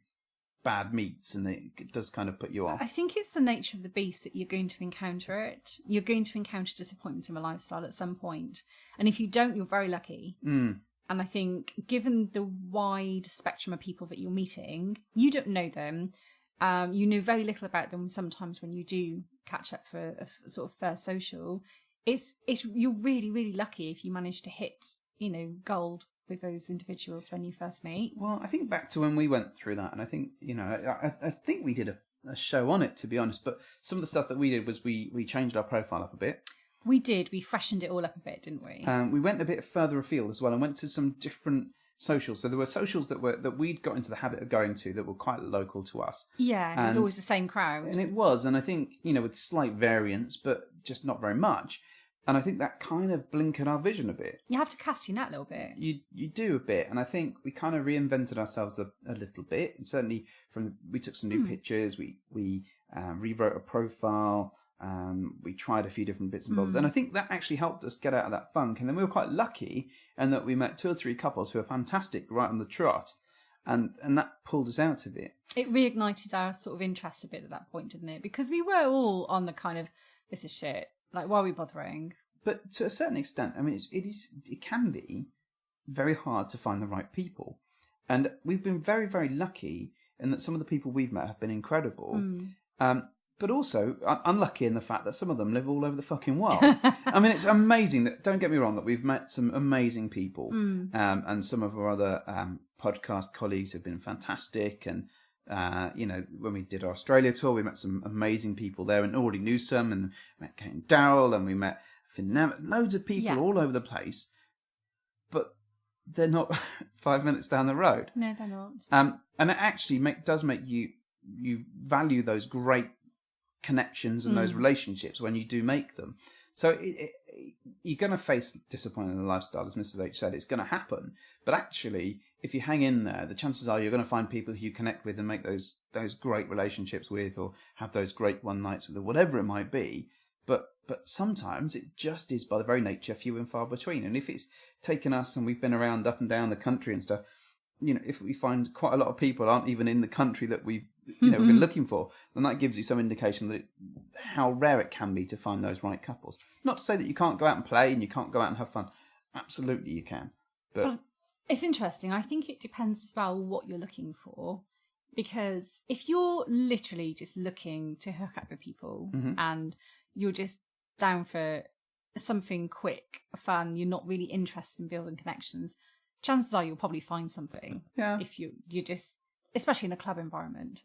bad meets and it does kind of put you off. I think it's the nature of the beast that you're going to encounter it. You're going to encounter disappointment in a lifestyle at some point. And if you don't, you're very lucky. And I think given the wide spectrum of people that you're meeting, you don't know them. You know very little about them sometimes when you do catch up for a sort of first social. It's you're really, really lucky if you manage to hit, gold with those individuals when you first meet. Well, I think back to when we went through that, and I think, I think we did a show on it, to be honest, but some of the stuff that we did was we changed our profile up a bit. We did. We freshened it all up a bit, didn't we? We went a bit further afield as well and went to some different socials. So there were socials that we'd got into the habit of going to that were quite local to us. Yeah, it was always the same crowd. And it was, and I think, with slight variance, but just not very much. And I think that kind of blinkered our vision a bit. You have to cast your net a little bit. You do a bit, and I think we kind of reinvented ourselves a little bit. And certainly, we took some new pictures, we rewrote a profile, we tried a few different bits and bobs, and I think that actually helped us get out of that funk. And then we were quite lucky in that we met 2 or 3 couples who were fantastic right on the trot, and that pulled us out of it. It reignited our sort of interest a bit at that point, didn't it? Because we were all on the kind of, this is shit. Like, why are we bothering? But to a certain extent, I mean, it can be very hard to find the right people. And we've been very, very lucky in that some of the people we've met have been incredible. But also unlucky in the fact that some of them live all over the fucking world. I mean, it's amazing that, don't get me wrong, that we've met some amazing people. And some of our other podcast colleagues have been fantastic. And when we did our Australia tour, we met some amazing people there and already knew some, and met Kate and Daryl, and we met loads of people all over the place. But they're not 5 minutes down the road. No, they're not. And it actually does make you value those great connections and those relationships when you do make them. So you're going to face disappointment in the lifestyle, as Mrs. H said. It's going to happen. But actually, if you hang in there, the chances are you're going to find people who you connect with and make those great relationships with, or have those great one nights with, or whatever it might be. But sometimes it just is, by the very nature, few and far between. And if it's taken us and we've been around up and down the country and stuff, if we find quite a lot of people aren't even in the country that we've been looking for, then that gives you some indication that how rare it can be to find those right couples. Not to say that you can't go out and play and you can't go out and have fun. Absolutely you can. But it's interesting. I think it depends as well what you're looking for. Because if you're literally just looking to hook up with people and you're just down for something quick, fun, you're not really interested in building connections, chances are you'll probably find something. Yeah. If you're just, especially in a club environment.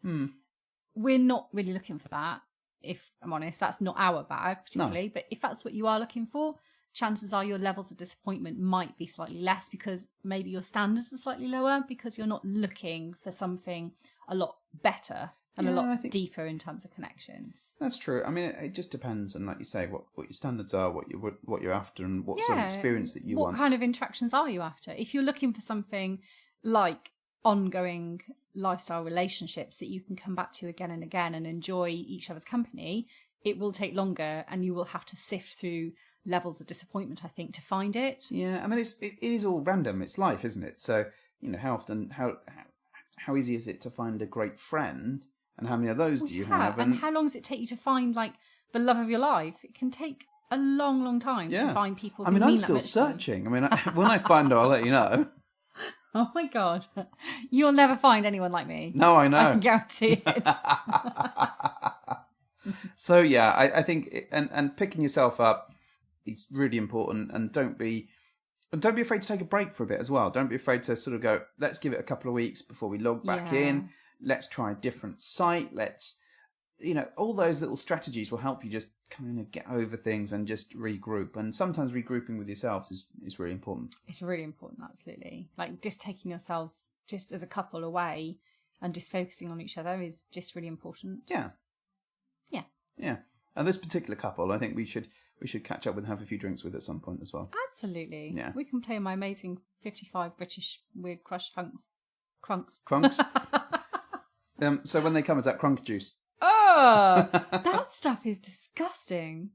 We're not really looking for that, if I'm honest. That's not our bag particularly. No. But if that's what you are looking for, chances are your levels of disappointment might be slightly less, because maybe your standards are slightly lower, because you're not looking for something a lot better and a lot deeper in terms of connections. That's true. I mean, it just depends on, like you say, what your standards are, what you're after, and what sort of experience that you want. What kind of interactions are you after? If you're looking for something like ongoing lifestyle relationships that you can come back to again and again and enjoy each other's company, it will take longer, and you will have to sift through levels of disappointment, I think, to find it. Yeah, I mean, it is all random. It's life, isn't it? So, how easy is it to find a great friend? And how many of those do you have? And how long does it take you to find, like, the love of your life? It can take a long, long time to find people who mean that much. I'm still searching. I mean, when I find her, I'll let you know. Oh, my God. You'll never find anyone like me. No, I know. I can guarantee it. So, yeah, I think, and picking yourself up is really important. And don't be afraid to take a break for a bit as well. Don't be afraid to sort of go, let's give it a couple of weeks before we log back in. Let's try a different site. Let's, all those little strategies will help you just kind of get over things and just regroup. And sometimes regrouping with yourselves is really important. It's really important, absolutely. Like, just taking yourselves just as a couple away and just focusing on each other is just really important. Yeah. Yeah. Yeah. And this particular couple, I think we should catch up with and have a few drinks with at some point as well. Absolutely. Yeah. We can play my amazing 55 British weird crush crunks. Crunks? So when they come, is that crunk juice? Oh, Oh, that stuff is disgusting.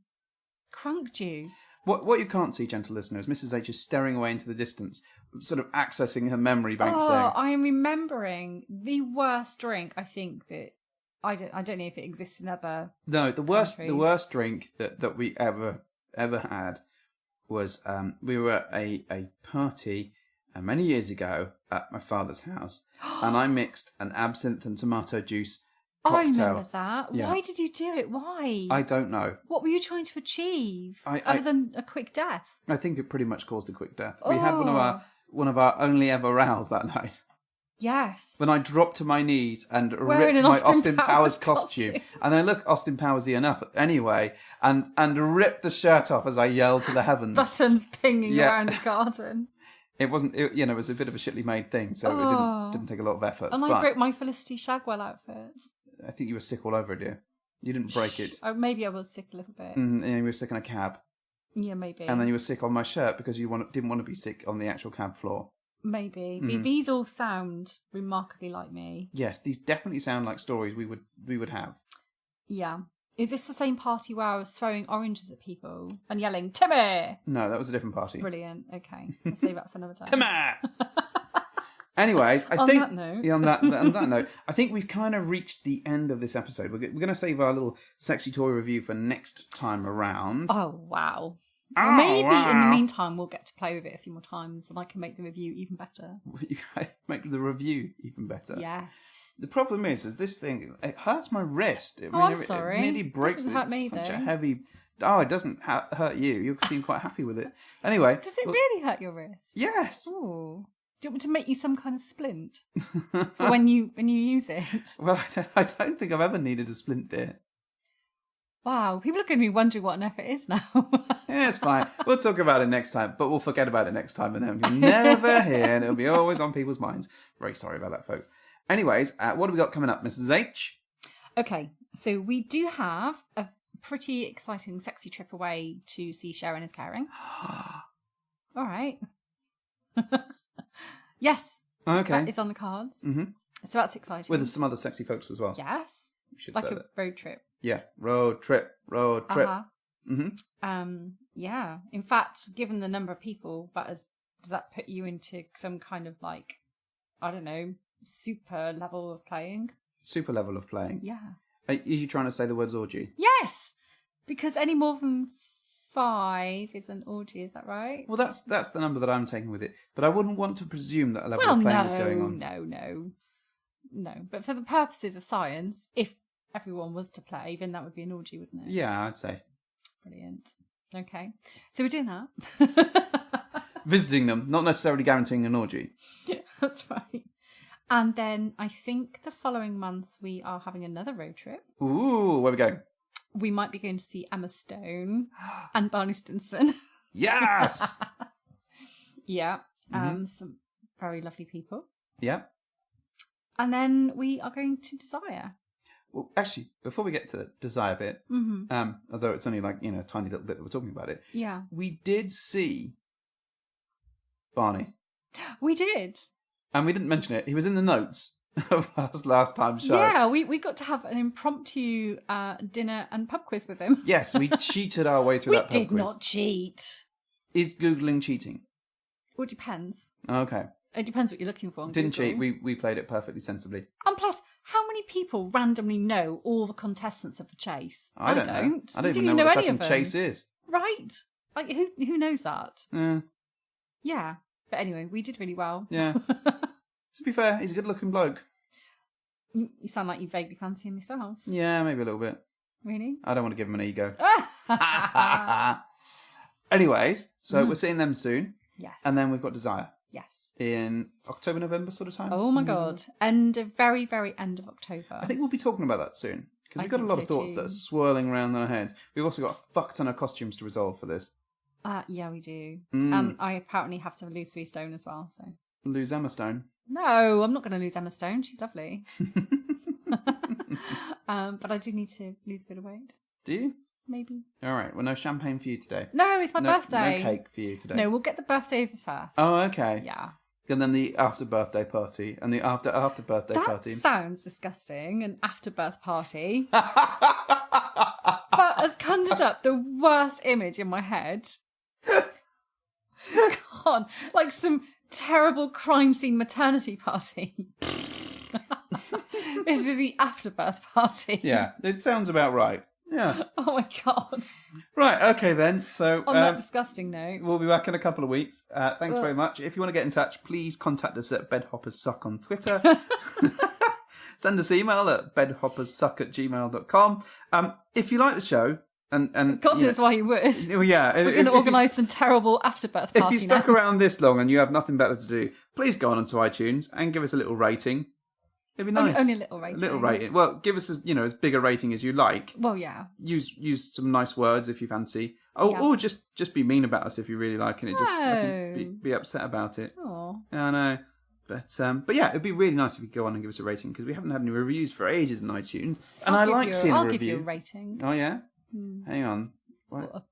Crunk juice. What you can't see, gentle listeners, Mrs. H is staring away into the distance, sort of accessing her memory banks there. I am remembering the worst drink. I think that I don't know if it exists in other. No, the worst drink that we ever had was we were at a party many years ago at my father's house, and I mixed an absinthe and tomato juice cocktail. I remember that. Yeah. Why did you do it? Why? I don't know. What were you trying to achieve other than a quick death? I think it pretty much caused a quick death. We had one of our only ever rows that night. Yes. When I dropped to my knees and Wearing ripped an my Austin Powers Powers costume. And I look Austin Powersy enough anyway, and ripped the shirt off as I yelled to the heavens. Buttons pinging around the garden. It wasn't, it was a bit of a shittily made thing, so it didn't take a lot of effort. And I broke my Felicity Shagwell outfit. I think you were sick all over, dear. You didn't break it. Oh, maybe I was sick a little bit. And you were sick in a cab. Yeah, maybe. And then you were sick on my shirt because you didn't want to be sick on the actual cab floor. Maybe. These all sound remarkably like me. Yes, these definitely sound like stories we would have. Yeah. Is this the same party where I was throwing oranges at people and yelling, Timmy? No, that was a different party. Brilliant. Okay. I'll save that for another time. Timmy! Anyways, I on think that note. on that note, I think we've kind of reached the end of this episode. We're going to save our little sexy toy review for next time around. Oh, wow. Well, maybe in the meantime we'll get to play with it a few more times and I can make the review even better. You can make the review even better. Yes. The problem is this thing, it hurts my wrist. I'm sorry. It nearly breaks it. Doesn't hurt me, It's such though. a heavy... Oh, it doesn't hurt you. You seem quite happy with it. Anyway. Does it really hurt your wrist? Yes. Ooh. Do you want me to make you some kind of splint for when you use it? Well, I don't think I've ever needed a splint, dear. Wow, people are going to be wondering what on earth it is now. Yeah, it's fine. We'll talk about it next time, but we'll forget about it next time, and then you'll never hear, and it'll be always on people's minds. Very sorry about that, folks. Anyways, what have we got coming up, Mrs. H? Okay, so we do have a pretty exciting, sexy trip away to see Sharon is Caring. All right. Yes. Okay. That is on the cards. Mm-hmm. So that's exciting. With some other sexy folks as well. Yes. We should like say a that. road trip. Yeah, road trip. Uh-huh. Mm-hmm. Yeah. In fact, given the number of people, does that put you into some kind of like, I don't know, super level of playing? Super level of playing. Yeah. Are you trying to say the words orgy? Yes, because any more than 5 is an orgy. Is that right? Well, that's the number that I'm taking with it. But I wouldn't want to presume that a level of playing is going on. No. But for the purposes of science, if everyone was to play, then that would be an orgy, wouldn't it? Yeah, I'd say. Brilliant. Okay, so we're doing that. Visiting them, not necessarily guaranteeing an orgy. Yeah, that's right. And then I think the following month we are having another road trip. Ooh, where are we going? We might be going to see Emma Stone and Barney Stinson. Yes! Yeah, some very lovely people. Yeah. And then we are going to Desire. Well, actually, before we get to the Desire bit, although it's only like, a tiny little bit that we're talking about it, yeah, we did see Barney. We did. And we didn't mention it. He was in the notes of last time's show. Yeah, we got to have an impromptu dinner and pub quiz with him. Yes, we cheated our way through that pub quiz. We did not cheat. Is Googling cheating? Well, it depends. Okay. It depends what you're looking for on Didn't Google. cheat. We played it perfectly sensibly. And plus, how many people randomly know all the contestants of the chase? I don't know. I don't You even know what the any of fucking them. chase is. Right. Like, who knows that? Yeah. Yeah. But anyway, we did really well. Yeah. To be fair, he's a good-looking bloke. You sound like you vaguely fancy him yourself. Yeah, maybe a little bit. Really? I don't want to give him an ego. Anyways, so we're seeing them soon. Yes. And then we've got Desire. Yes. In October, November sort of time. Oh my God. Very, very end of October. I think we'll be talking about that soon. Because we've got a lot of thoughts that are swirling around in our heads. We've also got a fuck ton of costumes to resolve for this. Yeah, we do. And I apparently have to lose 3 stone as well, so. Lose Emma Stone? No, I'm not going to lose Emma Stone. She's lovely. But I do need to lose a bit of weight. Do you? Maybe. All right. Well, no champagne for you today. No, it's my birthday. No cake for you today. No, we'll get the birthday over first. Oh, okay. Yeah. and then the after birthday party, and the after birthday party. That sounds disgusting, an after birth party. That has conjured up the worst image in my head. God, like some terrible crime scene maternity party. This is the afterbirth party. Yeah, it sounds about right. Yeah. Oh my God. Right, okay then. So on that disgusting note, we'll be back in a couple of weeks. Thanks very much. If you want to get in touch, please contact us at bedhopperssuck on Twitter. Send us email at bedhopperssuck@gmail.com. If you like the show, and God knows why you would. Yeah, we're going to organise some terrible afterbirth party. If you stuck around this long and you have nothing better to do, please go on onto iTunes and give us a little rating. It'd be nice. Only a little rating. A little rating. Well, give us as big a rating as you like. Well, yeah. Use some nice words if you fancy. Or just be mean about us if you really like it. Just be upset about it. Oh. I know. But yeah, it'd be really nice if you go on and give us a rating because we haven't had any reviews for ages in iTunes, and I like seeing a review. I'll give you a rating. Oh yeah. Hang on.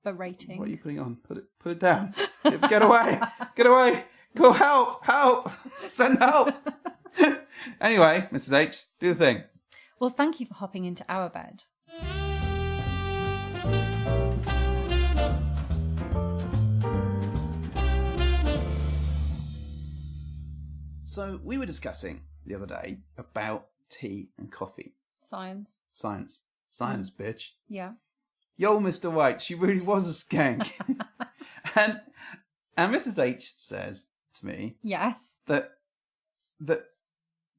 A rating. What are you putting on? Put it down. Get away! Get away! Go help! Send help! Anyway, Mrs. H, do the thing. Well, thank you for hopping into our bed. So we were discussing the other day about tea and coffee. Science, bitch. Yeah. Yo, Mr. White, she really was a skank. and Mrs. H says to me, yes, that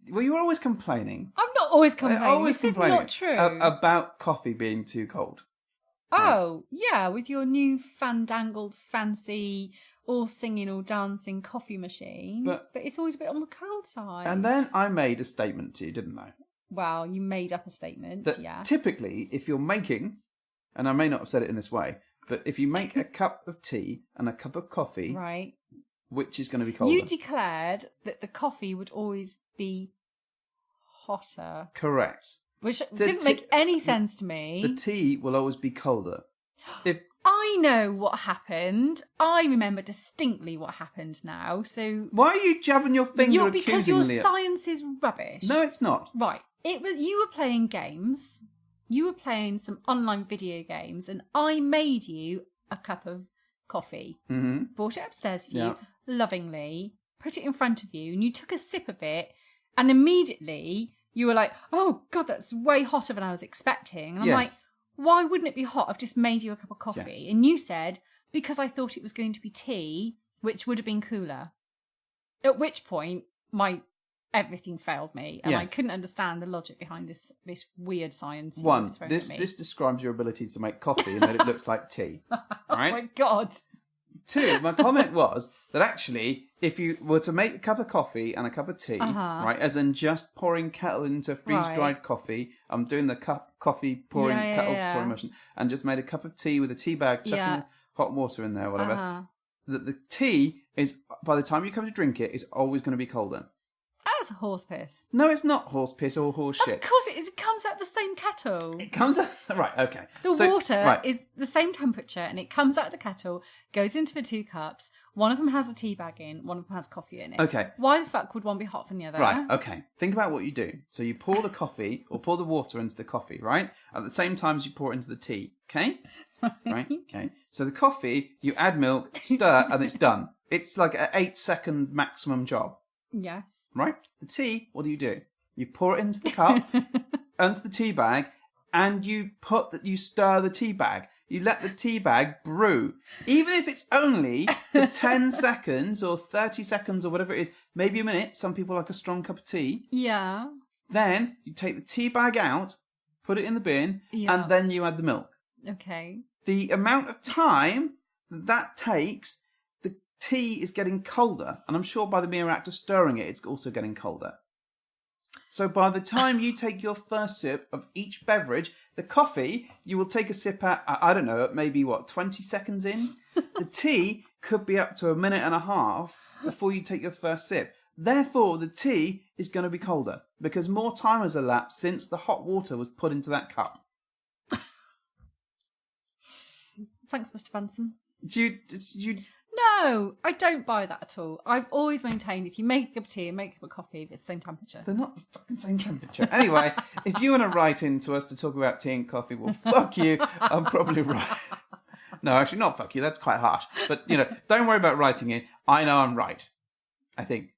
well, you were always complaining. I'm not always complaining. This is not true. About coffee being too cold. Oh, yeah, with your new fandangled, fancy, all singing, all dancing coffee machine. But it's always a bit on the cold side. And then I made a statement to you, didn't I? Well, you made up a statement, that yes. Typically, if you're making, and I may not have said it in this way, but if you make a cup of tea and a cup of coffee, right, which is going to be colder? You declared that the coffee would always be hotter. Correct. Which didn't make any sense to me. The tea will always be colder. I know what happened. I remember distinctly what happened now. So why are you jabbing your finger because your accusingly science is rubbish. No, it's not. Right. You were playing games. You were playing some online video games, and I made you a cup of coffee. Mm-hmm. Brought it upstairs for you, lovingly, put it in front of you, and you took a sip of it, and immediately you were like, "Oh God, that's way hotter than I was expecting." And I'm like, "Why wouldn't it be hot? I've just made you a cup of coffee." Yes. And you said, "Because I thought it was going to be tea, which would have been cooler." At which point, everything failed me, and I couldn't understand the logic behind this weird science. One, this describes your ability to make coffee and that it looks like tea. Right? Oh my God. Two, my comment was that actually, if you were to make a cup of coffee and a cup of tea, right, as in just pouring kettle into freeze-dried coffee, I'm doing the coffee pouring motion, and just made a cup of tea with a tea bag, chucking hot water in there, whatever. That the tea is, by the time you come to drink it, is always going to be colder. That's horse piss. No, it's not horse piss or horse shit. Of course it is. It comes out of the same kettle. It comes out... Right, okay. The water is the same temperature, and it comes out of the kettle, goes into the 2 cups. One of them has a tea bag in, one of them has coffee in it. Okay. Why the fuck would one be hot than the other? Right, okay. Think about what you do. So you pour the coffee, or pour the water into the coffee, right? At the same time as you pour it into the tea, okay? Right? Okay. So the coffee, you add milk, stir, and it's done. It's like an 8-second maximum job. Yes. Right? The tea, what do? You pour it into the cup, into the tea bag, and you stir the tea bag. You let the tea bag brew. Even if it's only for 10 seconds or 30 seconds or whatever it is, maybe a minute. Some people like a strong cup of tea. Yeah. Then you take the tea bag out, put it in the bin, and then you add the milk. Okay. The amount of time that takes, the tea is getting colder, and I'm sure by the mere act of stirring it, it's also getting colder. So by the time you take your first sip of each beverage, the coffee, you will take a sip at, I don't know, maybe 20 seconds in? The tea could be up to a minute and a half before you take your first sip. Therefore, the tea is going to be colder because more time has elapsed since the hot water was put into that cup. Thanks, Mr. Benson. Do you... No, I don't buy that at all. I've always maintained if you make a cup of tea and make a cup of coffee, it's the same temperature. They're not the fucking same temperature. Anyway, if you want to write in to us to talk about tea and coffee, well, fuck you. I'm probably right. No, actually, not fuck you. That's quite harsh. But, don't worry about writing in. I know I'm right. I think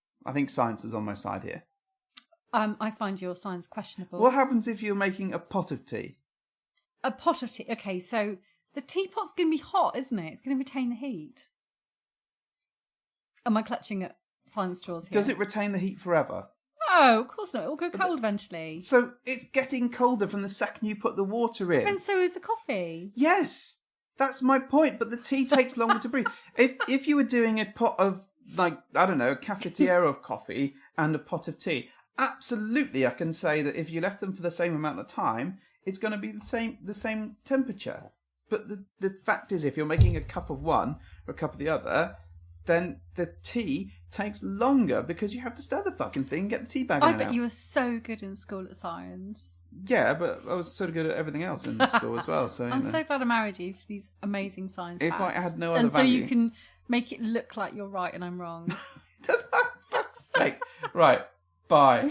science is on my side here. I find your science questionable. What happens if you're making a pot of tea? A pot of tea. Okay, so the teapot's going to be hot, isn't it? It's going to retain the heat. Am I clutching at science straws here? Does it retain the heat forever? No, of course not. It will go cold eventually. So it's getting colder from the second you put the water in. And so is the coffee. Yes, that's my point. But the tea takes longer to brew. If you were doing a pot of, a cafetiere of coffee and a pot of tea, absolutely, I can say that if you left them for the same amount of time, it's going to be the same temperature. But the fact is, if you're making a cup of one or a cup of the other, then the tea takes longer because you have to stir the fucking thing and get the tea bag in and out. I bet you were so good in school at science. Yeah, but I was sort of good at everything else in school as well. So I'm so glad I married you for these amazing science facts. If I had no other and so value. you can make it look like you're right and I'm wrong. Just for fuck's sake. Right. Bye.